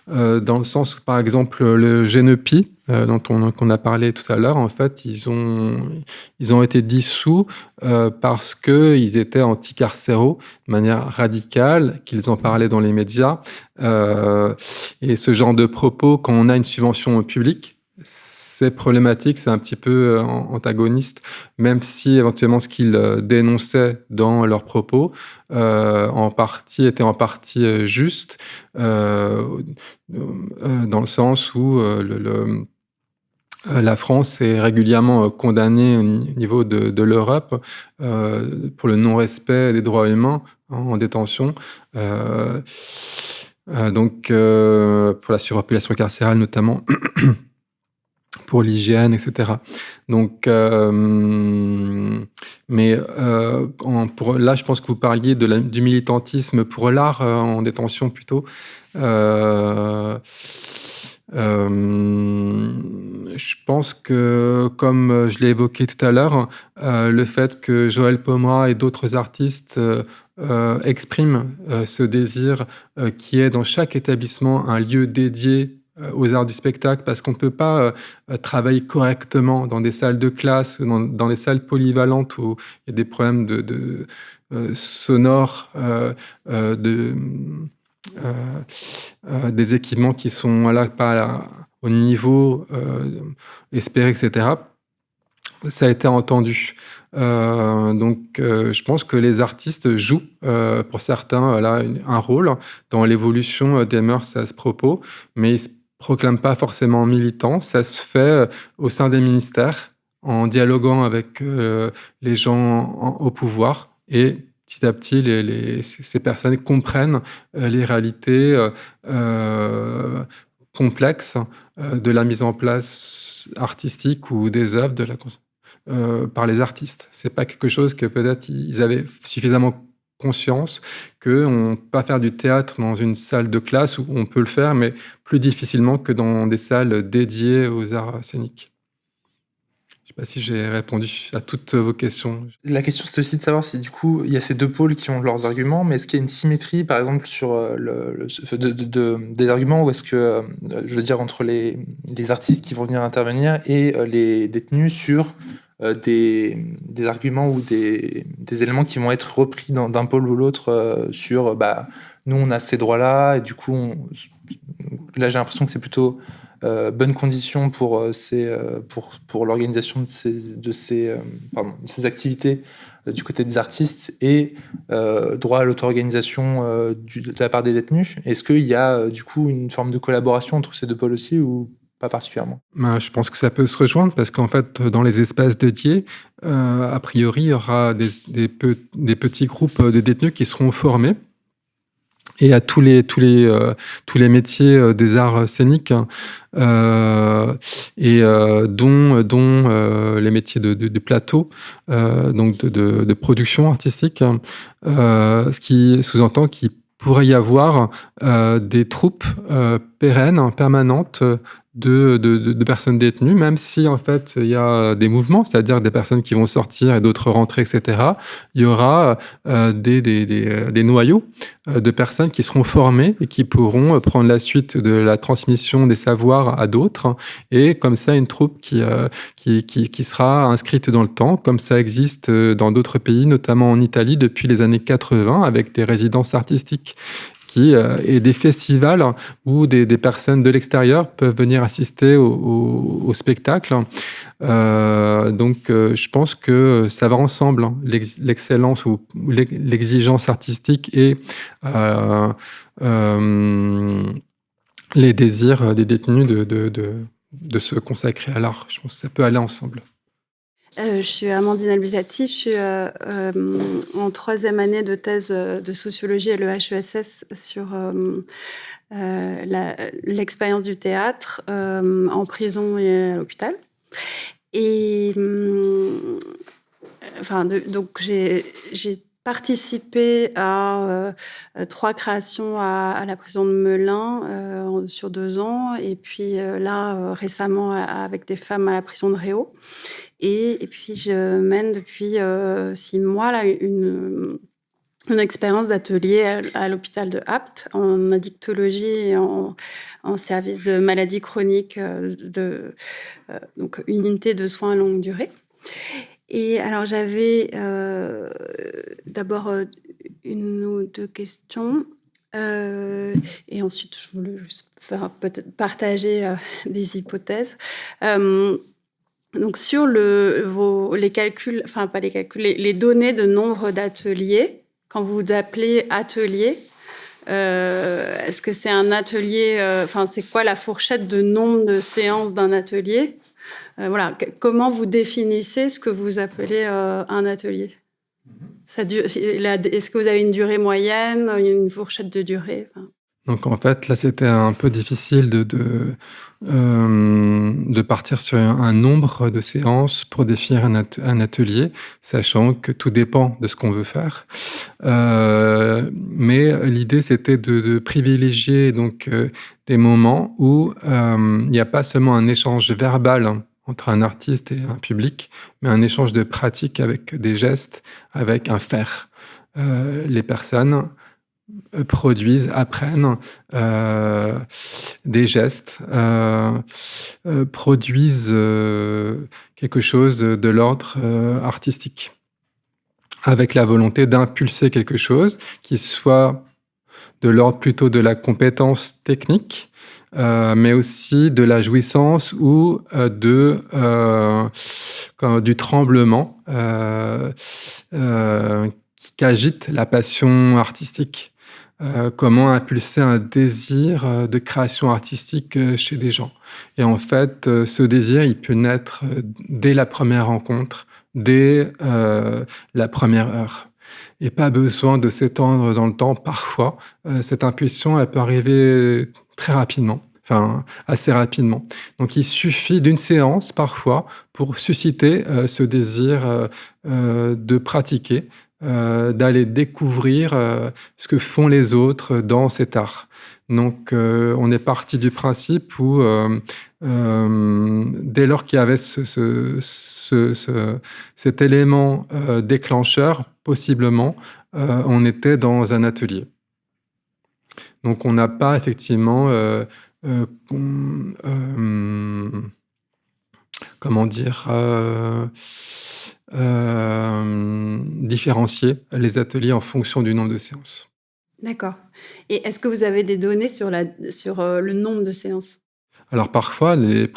dans le sens où, par exemple, le Génepi, dont on a parlé tout à l'heure, en fait, ils ont été dissous parce qu'ils étaient anticarcéraux de manière radicale, qu'ils en parlaient dans les médias. Et ce genre de propos, quand on a une subvention publique, c'est problématique, c'est un petit peu antagoniste, même si éventuellement ce qu'ils dénonçaient dans leurs propos était en partie juste, dans le sens où la France est régulièrement condamnée au niveau de l'Europe pour le non-respect des droits humains en détention. Donc, pour la surpopulation carcérale notamment, pour l'hygiène, etc. Donc, là, je pense que vous parliez du militantisme pour l'art en détention plutôt. Je pense que, comme je l'ai évoqué tout à l'heure, le fait que Joël Pommera et d'autres artistes expriment ce désir qui est dans chaque établissement un lieu dédié aux arts du spectacle, parce qu'on ne peut pas travailler correctement dans des salles de classe, dans des salles polyvalentes où il y a des problèmes de sonores, des équipements qui sont pas au niveau espéré, etc. Ça a été entendu. Donc, je pense que les artistes jouent, pour certains, un rôle dans l'évolution des mœurs à ce propos, mais ils ne se proclament pas forcément militants. Ça se fait au sein des ministères, en dialoguant avec les gens au pouvoir, et petit à petit, ces personnes comprennent les réalités complexes de la mise en place artistique ou des œuvres par les artistes. C'est pas quelque chose que peut-être ils avaient suffisamment conscience qu'on ne peut pas faire du théâtre dans une salle de classe où on peut le faire, mais plus difficilement que dans des salles dédiées aux arts scéniques. Je ne sais pas si j'ai répondu à toutes vos questions. La question, c'est aussi de savoir si, du coup, il y a ces deux pôles qui ont leurs arguments, mais est-ce qu'il y a une symétrie, par exemple, sur des arguments, ou est-ce que, je veux dire, entre les artistes qui vont venir intervenir et les détenus sur des arguments ou des éléments qui vont être repris d'un pôle ou l'autre sur, nous, on a ces droits-là, et du coup, là, j'ai l'impression que c'est plutôt bonnes conditions pour l'organisation de ces activités du côté des artistes, et droit à l'auto-organisation de la part des détenus. Est-ce qu'il y a du coup une forme de collaboration entre ces deux pôles aussi, ou pas particulièrement? Je pense que ça peut se rejoindre, parce qu'en fait, dans les espaces dédiés, a priori, il y aura des petits groupes de détenus qui seront formés, et à tous les métiers des arts scéniques, dont les métiers de plateau, donc de production artistique, ce qui sous-entend qu'il pourrait y avoir des troupes pérennes, permanentes, de personnes détenues, même si en fait il y a des mouvements, c'est-à-dire des personnes qui vont sortir et d'autres rentrer, etc. Il y aura des noyaux de personnes qui seront formées et qui pourront prendre la suite de la transmission des savoirs à d'autres, et comme ça une troupe qui sera inscrite dans le temps, comme ça existe dans d'autres pays, notamment en Italie depuis les années 80, avec des résidences artistiques et des festivals où des personnes de l'extérieur peuvent venir assister au spectacle. Donc, je pense que ça va ensemble, hein, l'excellence ou l'exigence artistique et les désirs des détenus de se consacrer à l'art. Je pense que ça peut aller ensemble. Je suis Amandine Albizati, je suis en 3e année de thèse de sociologie à l'EHESS sur l'expérience du théâtre en prison et à l'hôpital. Et donc j'ai participé à 3 créations à la prison de Melun sur 2 ans, et puis récemment avec des femmes à la prison de Réau. Et puis, je mène depuis 6 mois une expérience d'atelier à l'hôpital de Apt, en addictologie et en service de maladies chroniques, donc unité de soins à longue durée. Et alors, j'avais d'abord 1 ou 2 questions. Et ensuite, je voulais juste peut-être partager des hypothèses. Donc, sur les calculs, enfin, pas les calculs, les données de nombre d'ateliers, quand vous appelez atelier, est-ce que c'est un atelier, c'est quoi la fourchette de nombre de séances d'un atelier? Voilà, comment vous définissez ce que vous appelez un atelier? Est-ce que vous avez une durée moyenne, une fourchette de durée? Donc en fait, là, c'était un peu difficile de partir sur un nombre de séances pour définir un atelier, sachant que tout dépend de ce qu'on veut faire. Mais l'idée, c'était de privilégier donc des moments où il n'y a pas seulement un échange verbal entre un artiste et un public, mais un échange de pratiques avec des gestes, avec un faire. Les personnes produisent, apprennent des gestes, produisent quelque chose de l'ordre artistique, avec la volonté d'impulser quelque chose qui soit de l'ordre plutôt de la compétence technique, mais aussi de la jouissance ou du tremblement qui agite la passion artistique. Comment impulser un désir de création artistique chez des gens. Et en fait, ce désir, il peut naître dès la première rencontre, dès la première heure. Et pas besoin de s'étendre dans le temps. Parfois, cette intuition, elle peut arriver très rapidement, enfin assez rapidement. Donc, il suffit d'une séance, parfois, pour susciter ce désir de pratiquer, d'aller découvrir ce que font les autres dans cet art. Donc, on est parti du principe où, dès lors qu'il y avait cet élément déclencheur, possiblement, on était dans un atelier. Donc, on n'a pas effectivement, comment dire, différencier les ateliers en fonction du nombre de séances. D'accord. Et est-ce que vous avez des données sur le nombre de séances? Alors parfois, les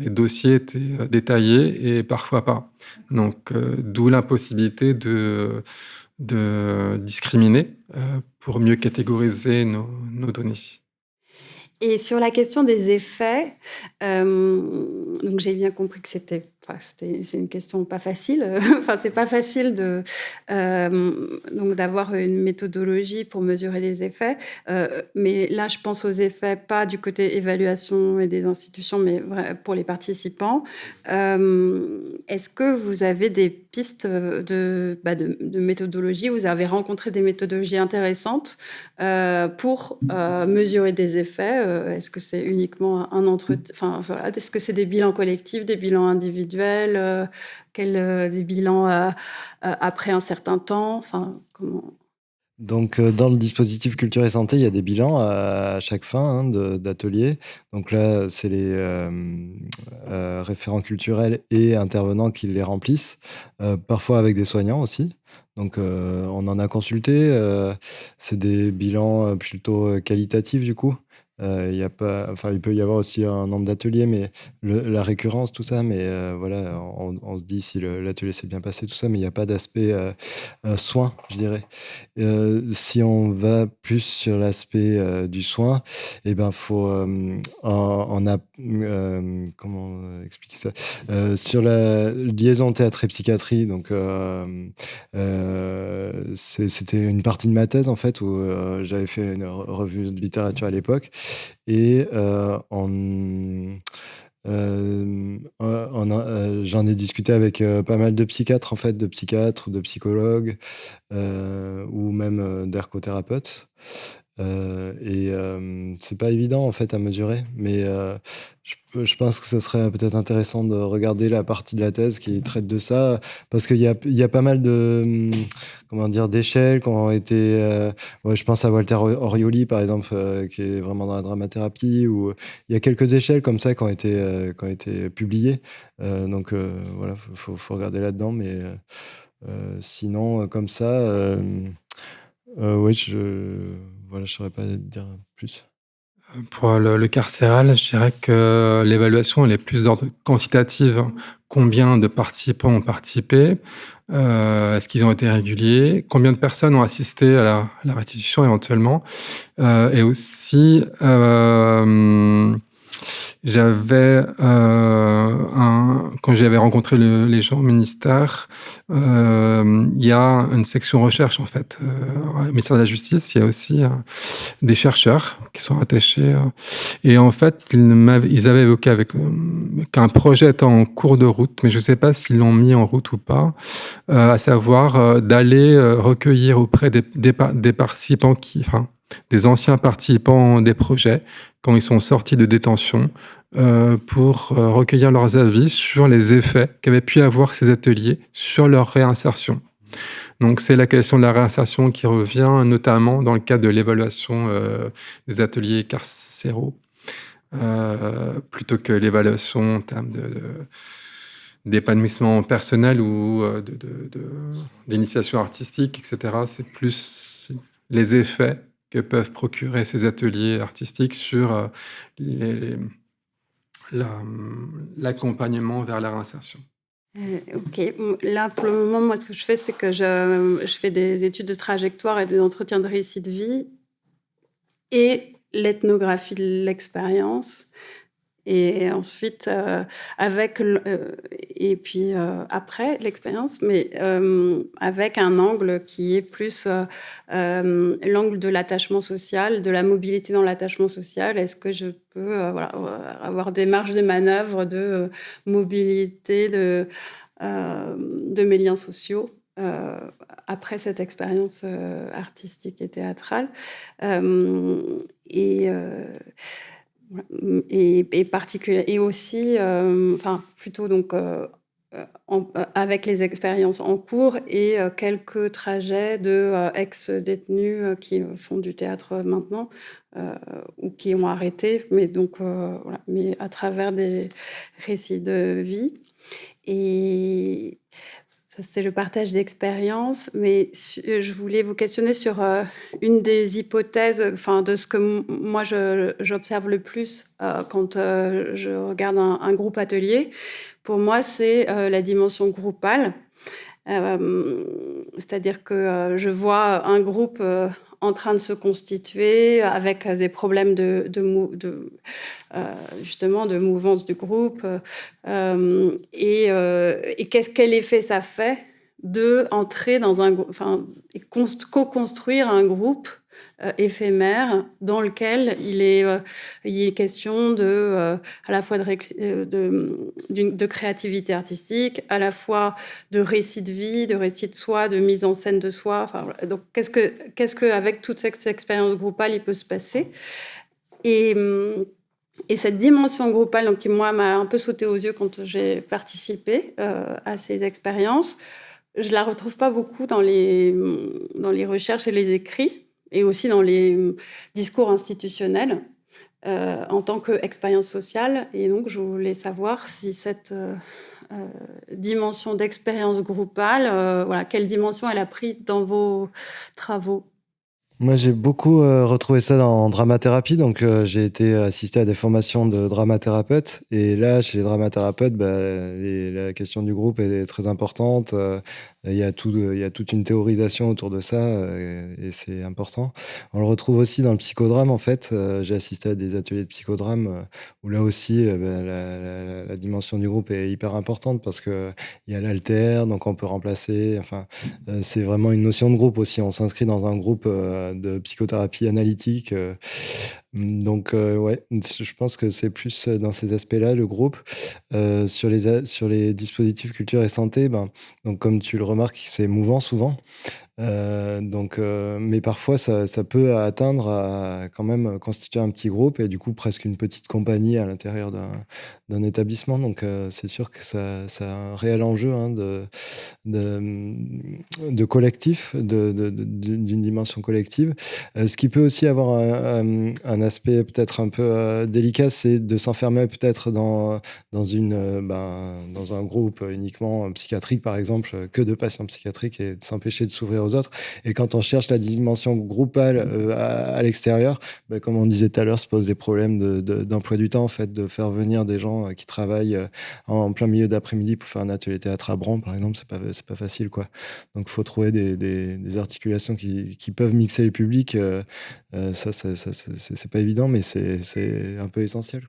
dossiers étaient détaillés et parfois pas. Donc, d'où l'impossibilité de discriminer pour mieux catégoriser nos données. Et sur la question des effets, donc j'ai bien compris que c'est une question pas facile. Enfin, c'est pas facile donc d'avoir une méthodologie pour mesurer les effets. Mais là, je pense aux effets pas du côté évaluation et des institutions, mais pour les participants. Est-ce que vous avez des pistes de méthodologie? Vous avez rencontré des méthodologies intéressantes pour mesurer des effets? Est-ce que c'est uniquement un entretien? Enfin, voilà. Est-ce que c'est des bilans collectifs, des bilans individuels, des bilans après un certain temps? Enfin, comment? Donc, dans le dispositif Culture et Santé, il y a des bilans à chaque fin d'atelier. Donc là, c'est les référents culturels et intervenants qui les remplissent, parfois avec des soignants aussi. Donc, on en a consulté. C'est des bilans plutôt qualitatifs, du coup. Il peut y avoir aussi un nombre d'ateliers, mais la récurrence, tout ça, mais voilà, on se dit si l'atelier s'est bien passé, tout ça, mais il n'y a pas d'aspect soin, je dirais. Si on va plus sur l'aspect du soin, eh ben, faut, comment expliquer ça? Sur la liaison théâtre et psychiatrie, donc, c'était une partie de ma thèse, en fait, où j'avais fait une revue de littérature à l'époque. Et j'en ai discuté avec pas mal de psychiatres, en fait, de psychologues, ou même d'ergothérapeutes. C'est pas évident, en fait, à mesurer, mais je pense que ça serait peut-être intéressant de regarder la partie de la thèse qui traite de ça, parce qu'il y a pas mal de, comment dire, d'échelles qui ont été... ouais, je pense à Walter Orioli, par exemple, qui est vraiment dans la dramathérapie, où il y a quelques échelles comme ça qui ont été publiées. Donc, voilà, faut regarder là-dedans, mais sinon, comme ça... oui, voilà, je saurais pas dire plus. Pour le carcéral, je dirais que l'évaluation, elle est plus d'ordre quantitative. Combien de participants ont participé? Est-ce qu'ils ont été réguliers? Combien de personnes ont assisté à la restitution éventuellement? Et aussi, quand j'avais rencontré les gens au ministère, il y a une section recherche, en fait. Au ministère de la Justice, il y a aussi des chercheurs qui sont attachés. Et en fait, ils avaient évoqué qu'un projet était en cours de route, mais je ne sais pas s'ils l'ont mis en route ou pas, à savoir d'aller recueillir auprès des participants des anciens participants des projets, quand ils sont sortis de détention, pour recueillir leurs avis sur les effets qu'avaient pu avoir ces ateliers sur leur réinsertion. Donc, c'est la question de la réinsertion qui revient, notamment dans le cadre de l'évaluation des ateliers carcéraux, plutôt que l'évaluation en termes d'épanouissement personnel ou d'initiation artistique, etc. C'est plus les effets que peuvent procurer ces ateliers artistiques sur l'accompagnement vers la réinsertion. Ok, là pour le moment, moi ce que je fais, c'est que je fais des études de trajectoire et des entretiens de récit de vie et l'ethnographie de l'expérience. Et ensuite, et puis après l'expérience, mais avec un angle qui est plus l'angle de l'attachement social, de la mobilité dans l'attachement social. Est-ce que je peux avoir des marges de manœuvre de mobilité de mes liens sociaux après cette expérience artistique et théâtrale et aussi, plutôt donc avec les expériences en cours et quelques trajets de ex-détenus qui font du théâtre maintenant ou qui ont arrêté, mais donc mais à travers des récits de vie. Et ça, c'est le partage d'expériences, mais je voulais vous questionner sur une des hypothèses, de ce que moi j'observe le plus quand je regarde un groupe atelier. Pour moi, c'est la dimension groupale. C'est-à-dire que je vois un groupe en train de se constituer avec des problèmes justement de mouvance du groupe et quel effet ça fait de entrer dans un groupe, co-construire un groupe éphémère dans lequel il est question à la fois de créativité artistique, à la fois de récit de vie, de récit de soi, de mise en scène de soi. Donc qu'est-ce que avec toute cette expérience groupale il peut se passer et cette dimension groupale, donc, qui, moi, m'a un peu sauté aux yeux quand j'ai participé à ces expériences, je ne la retrouve pas beaucoup dans les recherches et les écrits, et aussi dans les discours institutionnels en tant qu'expérience sociale. Et donc, je voulais savoir si cette dimension d'expérience groupale, quelle dimension elle a pris dans vos travaux. Moi, j'ai beaucoup retrouvé ça en dramathérapie. Donc, j'ai été assisté à des formations de dramathérapeutes. Et là, chez les dramathérapeutes, la question du groupe est très importante. Il y a toute une théorisation autour de ça et c'est important. On le retrouve aussi dans le psychodrame, en fait. J'ai assisté à des ateliers de psychodrame où là aussi, la dimension du groupe est hyper importante parce qu'il y a l'alter, donc on peut remplacer. Enfin, c'est vraiment une notion de groupe aussi. On s'inscrit dans un groupe de psychothérapie analytique. Donc, ouais, je pense que c'est plus dans ces aspects-là, le groupe. Sur les dispositifs culture et santé, donc comme tu le remarques, c'est mouvant souvent. Mais parfois, ça peut atteindre à quand même constituer un petit groupe et du coup presque une petite compagnie à l'intérieur d'un établissement. Donc, c'est sûr que ça a un réel enjeu de collectif, d'une dimension collective. Ce qui peut aussi avoir un aspect peut-être un peu délicat, c'est de s'enfermer peut-être dans un groupe uniquement psychiatrique, par exemple, que de patients psychiatriques et de s'empêcher de s'ouvrir aux autres. Et quand on cherche la dimension groupale à l'extérieur, comme on disait tout à l'heure, se posent des problèmes d'emploi du temps, en fait, de faire venir des gens qui travaillent en plein milieu d'après-midi pour faire un atelier théâtre à Bran, par exemple, c'est pas facile, quoi. Donc, il faut trouver des articulations qui peuvent mixer les publics. Ça, c'est pas évident, mais c'est un peu essentiel.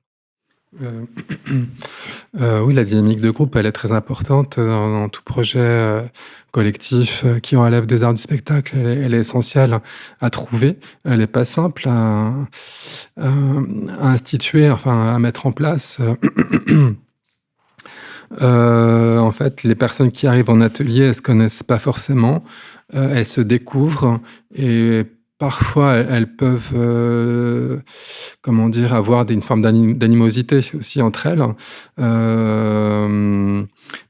Oui, la dynamique de groupe, elle est très importante dans tout projet collectif qui relève des arts du spectacle. Elle est essentielle à trouver. Elle n'est pas simple à instituer, à mettre en place. En fait, les personnes qui arrivent en atelier, elles ne se connaissent pas forcément. Elles se découvrent et parfois, elles peuvent, avoir une forme d'animosité aussi entre elles.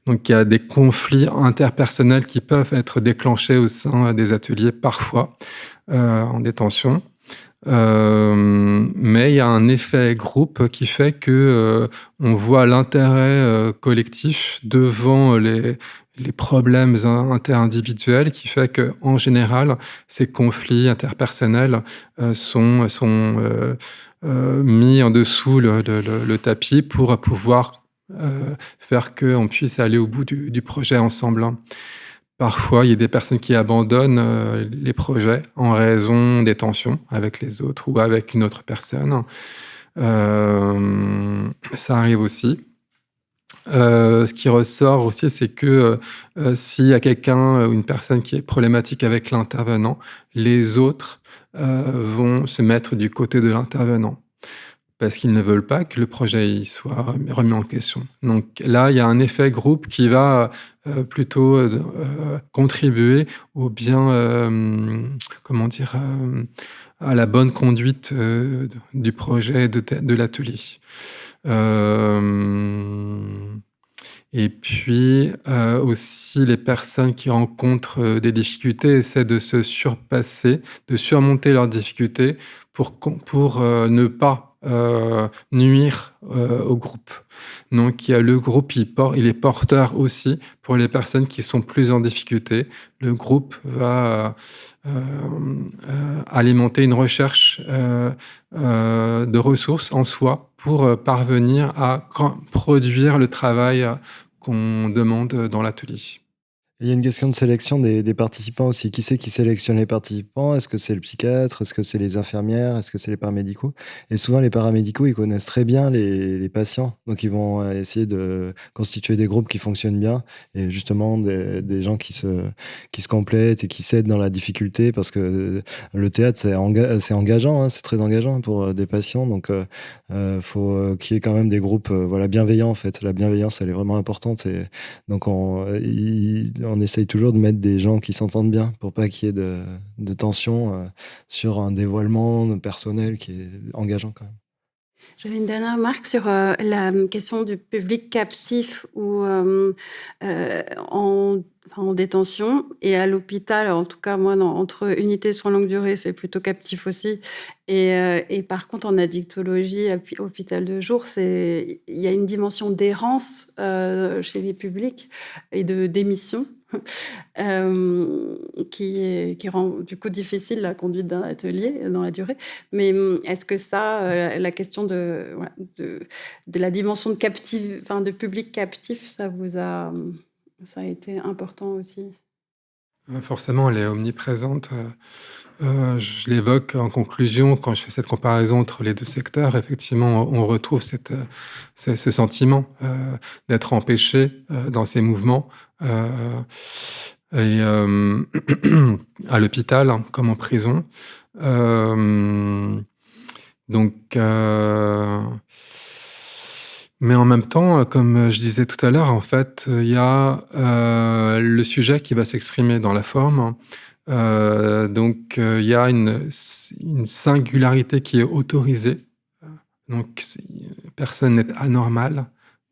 Donc, il y a des conflits interpersonnels qui peuvent être déclenchés au sein des ateliers, parfois, en détention. Mais il y a un effet groupe qui fait que on voit l'intérêt collectif devant les problèmes interindividuels, qui fait qu'en général, ces conflits interpersonnels sont mis en dessous le tapis pour pouvoir faire qu'on puisse aller au bout du projet ensemble. Parfois, il y a des personnes qui abandonnent les projets en raison des tensions avec les autres ou avec une autre personne. Ça arrive aussi. Ce qui ressort aussi, c'est que s'il y a quelqu'un ou une personne qui est problématique avec l'intervenant, les autres vont se mettre du côté de l'intervenant parce qu'ils ne veulent pas que le projet soit remis en question. Donc là, il y a un effet groupe qui va plutôt contribuer au bien, comment dire, à la bonne conduite du projet, de l'atelier. Et puis aussi, les personnes qui rencontrent des difficultés essaient de se surpasser, de surmonter leurs difficultés pour ne pas nuire au groupe. Donc, il y a le groupe, il est porteur aussi pour les personnes qui sont plus en difficulté. Le groupe va alimenter une recherche de ressources en soi pour parvenir à produire le travail qu'on demande dans l'atelier. Il y a une question de sélection des participants aussi. Qui c'est qui sélectionne les participants? Est-ce que c'est le psychiatre? Est-ce que c'est les infirmières? Est-ce que c'est les paramédicaux? Et souvent, les paramédicaux, ils connaissent très bien les patients. Donc, ils vont essayer de constituer des groupes qui fonctionnent bien. Et justement, des gens qui se complètent et qui s'aident dans la difficulté. Parce que le théâtre, c'est engageant. Hein, c'est très engageant pour des patients. Donc, faut qu'il y ait quand même des groupes bienveillants, en fait. La bienveillance, elle est vraiment importante. Donc, on essaye toujours de mettre des gens qui s'entendent bien pour pas qu'il y ait de tension sur un dévoilement personnel qui est engageant quand même. J'avais une dernière remarque sur la question du public captif ou en détention et à l'hôpital. En tout cas, moi, entre unités de soins longue durée, c'est plutôt captif aussi. Et par contre, en addictologie, hôpital de jour, il y a une dimension d'errance chez les publics et de démission. Qui rend du coup difficile la conduite d'un atelier dans la durée. Mais est-ce que ça, la question de la dimension de public captif, ça a été important aussi? Forcément, elle est omniprésente. Je l'évoque en conclusion quand je fais cette comparaison entre les deux secteurs. Effectivement, on retrouve ce sentiment d'être empêché dans ces mouvements. Et à l'hôpital, hein, comme en prison. Mais en même temps, comme je disais tout à l'heure, en fait, il y a le sujet qui va s'exprimer dans la forme. Il y a une singularité qui est autorisée. Donc, personne n'est anormal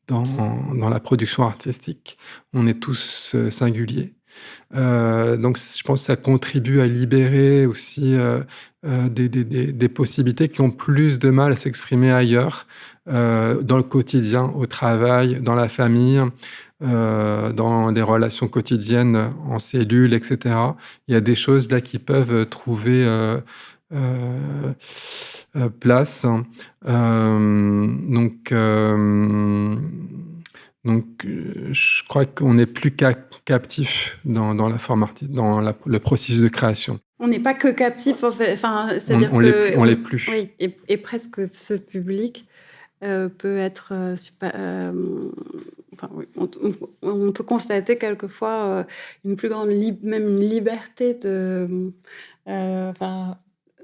dans la production artistique. On est tous singuliers. Donc, je pense que ça contribue à libérer aussi des possibilités qui ont plus de mal à s'exprimer ailleurs, dans le quotidien, au travail, dans la famille, dans des relations quotidiennes en cellule, etc. Il y a des choses là qui peuvent trouver place. Je crois qu'on n'est plus captif dans la forme artistique, dans le processus de création. On n'est pas que captif, en fait. Enfin, c'est-à-dire on l'est plus. Oui, et presque ce public peut être on peut constater quelquefois une plus grande même une liberté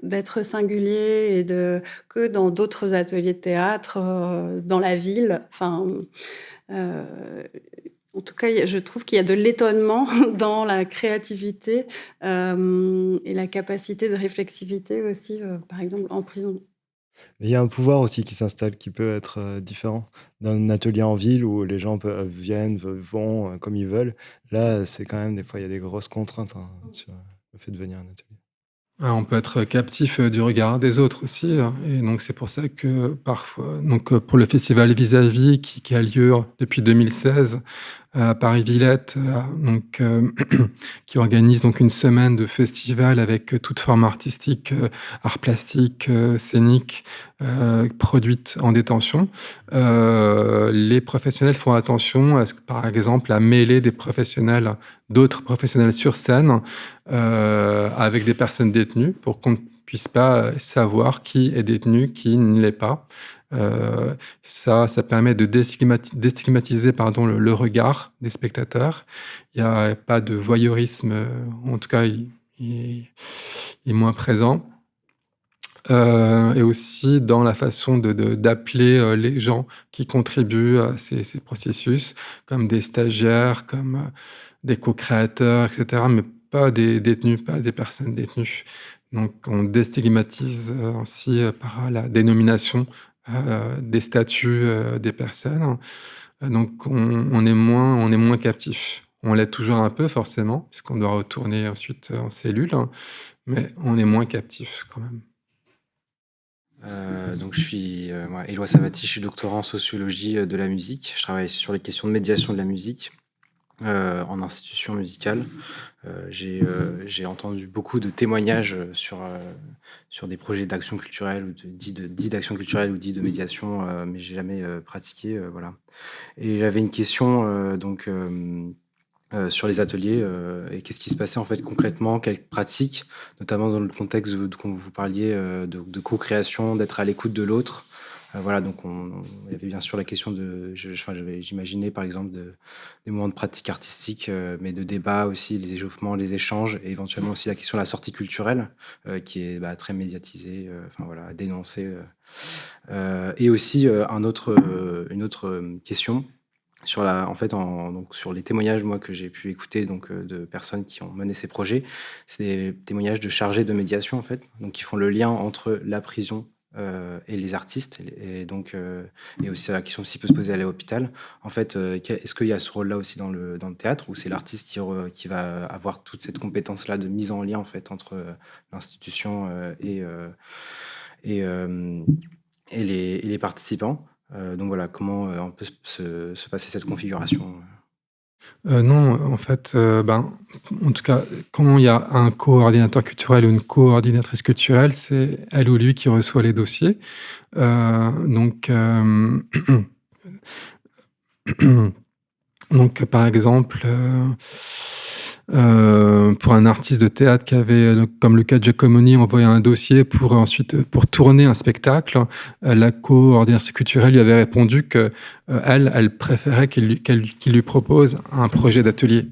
d'être singulier que dans d'autres ateliers de théâtre dans la ville. En tout cas, je trouve qu'il y a de l'étonnement dans la créativité et la capacité de réflexivité aussi, par exemple, en prison. Il y a un pouvoir aussi qui s'installe, qui peut être différent d'un atelier en ville où les gens viennent, vont comme ils veulent. Là, c'est quand même, des fois, il y a des grosses contraintes sur le fait de venir à un atelier. On peut être captif du regard des autres aussi. Et donc, c'est pour ça que parfois, pour le festival Vis-à-vis qui a lieu depuis 2016, à Paris-Villette, qui organise donc une semaine de festival avec toute forme artistique, art plastique, scénique, produite en détention. Les professionnels font attention, par exemple, à mêler d'autres professionnels sur scène avec des personnes détenues pour qu'on ne puisse pas savoir qui est détenu, qui ne l'est pas. Ça permet de déstigmatiser le regard des spectateurs. Il n'y a pas de voyeurisme, en tout cas, il est moins présent. Et aussi dans la façon d'appeler les gens qui contribuent à ces processus, comme des stagiaires, comme des co-créateurs, etc., mais pas des détenus, pas des personnes détenues. Donc on déstigmatise ainsi par la dénomination des statuts des personnes. Donc on est moins captif. On l'est toujours un peu forcément, puisqu'on doit retourner ensuite en cellule, mais on est moins captif quand même. Donc je suis moi, Éloi Savati, je suis doctorant en sociologie de la musique. Je travaille sur les questions de médiation de la musique en institution musicale. J'ai entendu beaucoup de témoignages sur des projets d'action culturelle ou dits d'action culturelle ou dits de médiation, mais j'ai jamais pratiqué, voilà. Et j'avais une question sur les ateliers et qu'est-ce qui se passait en fait concrètement, quelles pratiques, notamment dans le contexte dont vous parliez de co-création, d'être à l'écoute de l'autre. Voilà, donc il y avait bien sûr la question j'imaginais par exemple des moments de pratique artistique, mais de débat aussi, les échauffements, les échanges, et éventuellement aussi la question de la sortie culturelle, qui est très médiatisée, dénoncée. Et aussi une autre question sur les témoignages que j'ai pu écouter de personnes qui ont mené ces projets. C'est des témoignages de chargés de médiation en fait, donc qui font le lien entre la prison et les artistes, et aussi la question aussi peut se poser à l'hôpital. En fait, est-ce qu'il y a ce rôle-là aussi dans le théâtre, où c'est l'artiste qui va avoir toute cette compétence-là de mise en lien en fait entre l'institution et les participants. Donc voilà, comment on peut se passer cette configuration. Non, en fait, en tout cas, quand il y a un coordinateur culturel ou une coordinatrice culturelle, c'est elle ou lui qui reçoit les dossiers. Donc, par exemple, pour un artiste de théâtre qui avait, comme Luca Giacomoni, envoyé un dossier pour tourner un spectacle, la coordinatrice culturelle lui avait répondu que elle préférait qu'il lui propose un projet d'atelier.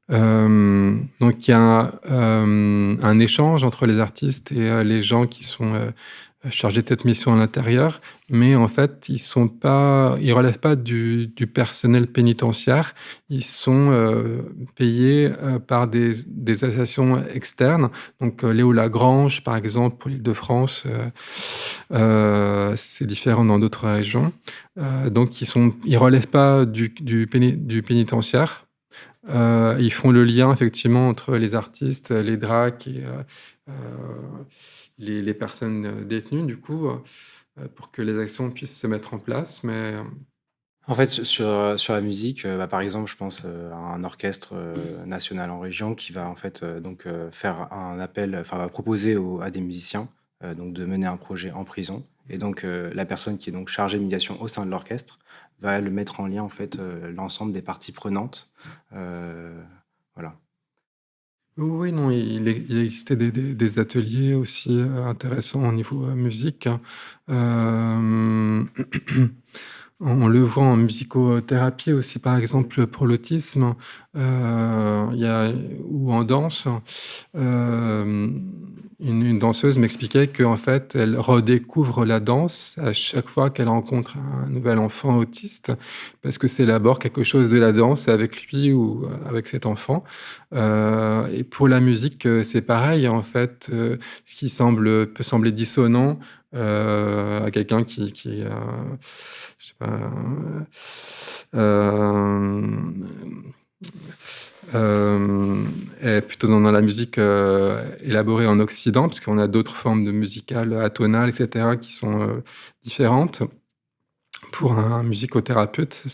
Donc il y a un échange entre les artistes et les gens qui sont chargés de cette mission à l'intérieur, mais en fait ils relèvent pas du personnel pénitentiaire, ils sont payés par des associations externes. Donc Léo Lagrange par exemple pour l'Île-de-France, c'est différent dans d'autres régions. Donc ils relèvent pas du pénitentiaire. Ils font le lien effectivement entre les artistes, les DRAC et les personnes détenues, du coup, pour que les actions puissent se mettre en place. Mais en fait, sur la musique, par exemple, je pense à un orchestre national en région qui va en fait faire un appel, va proposer à des musiciens de mener un projet en prison. Et donc la personne qui est donc chargée de médiation au sein de l'orchestre va le mettre en lien en fait l'ensemble des parties prenantes. Voilà. Oui, non, il existait des ateliers aussi intéressants au niveau musique. On le voit en musicothérapie aussi, par exemple, pour l'autisme, ou en danse. Une danseuse m'expliquait qu'en fait, elle redécouvre la danse à chaque fois qu'elle rencontre un nouvel enfant autiste, parce que c'est d'abord quelque chose de la danse avec lui ou avec cet enfant. Et pour la musique, c'est pareil, en fait. Ce qui peut sembler dissonant à quelqu'un qui je sais pas, est plutôt dans la musique élaborée en Occident, parce qu'on a d'autres formes de musicales atonales, etc., qui sont différentes. pour un musicothérapeute,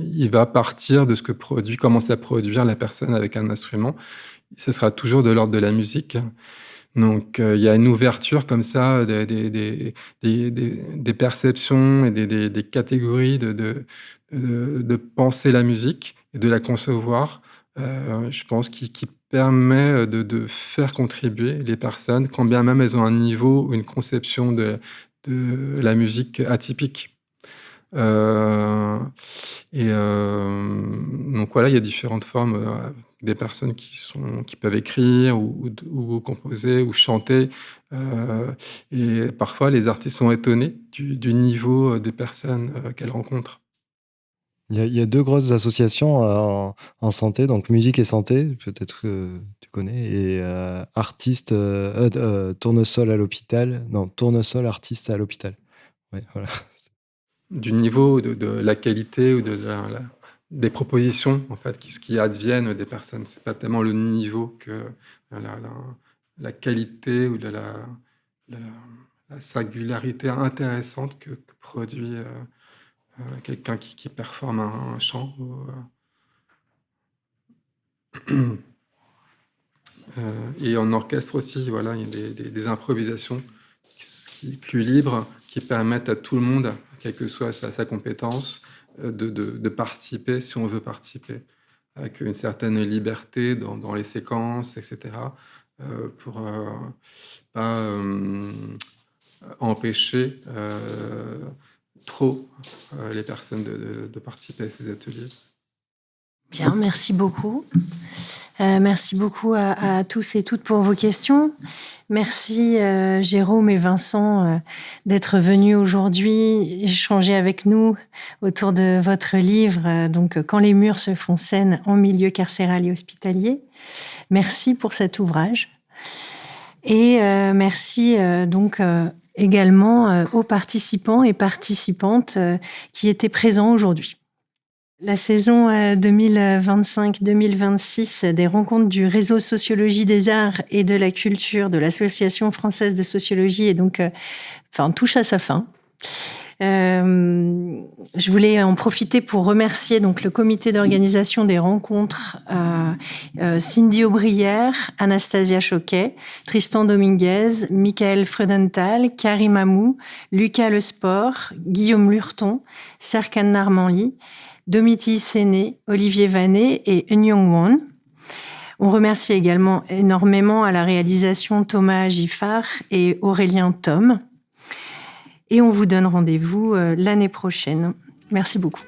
il va partir de ce que commence à produire la personne avec un instrument. Ce sera toujours de l'ordre de la musique. Donc, il y a une ouverture comme ça des perceptions et des catégories de penser la musique et de la concevoir, je pense, qui permet de faire contribuer les personnes, quand bien même elles ont un niveau ou une conception de la musique atypique. Donc voilà, il y a différentes formes, des personnes qui peuvent écrire ou composer ou chanter, et parfois les artistes sont étonnés du niveau des personnes qu'elles rencontrent. Il y a deux grosses associations en santé, donc musique et santé, peut-être que tu connais, et tournesol à l'hôpital. Non, tournesol artiste à l'hôpital. Ouais, voilà. Du niveau de la qualité ou des propositions, en fait, qui adviennent des personnes. C'est pas tellement le niveau que la qualité ou la singularité intéressante que produit quelqu'un qui performe un chant. Et en orchestre aussi, voilà, il y a des improvisations plus libres, qui permettent à tout le monde, quelle que soit sa compétence, de participer si on veut participer, avec une certaine liberté dans les séquences, etc., pour pas empêcher trop les personnes de participer à ces ateliers. Bien, merci beaucoup. Merci beaucoup à tous et toutes pour vos questions. Merci Jérôme et Vincent d'être venus aujourd'hui échanger avec nous autour de votre livre, donc Quand les murs se font scène en milieu carcéral et hospitalier. Merci pour cet ouvrage. Et merci donc également aux participants et participantes qui étaient présents aujourd'hui. La saison 2025-2026 des rencontres du réseau Sociologie des Arts et de la Culture de l'Association française de sociologie est donc, touche à sa fin. Je voulais en profiter pour remercier donc le comité d'organisation des rencontres, Cindy Aubrière, Anastasia Choquet, Tristan Dominguez, Michael Freudenthal, Karim Amou, Lucas Lesport, Guillaume Lurton, Serkan Narmanli, Domiti Séné, Olivier Vanet et Eun-Young Won. On remercie également énormément à la réalisation Thomas Giffard et Aurélien Thom. Et on vous donne rendez-vous l'année prochaine. Merci beaucoup.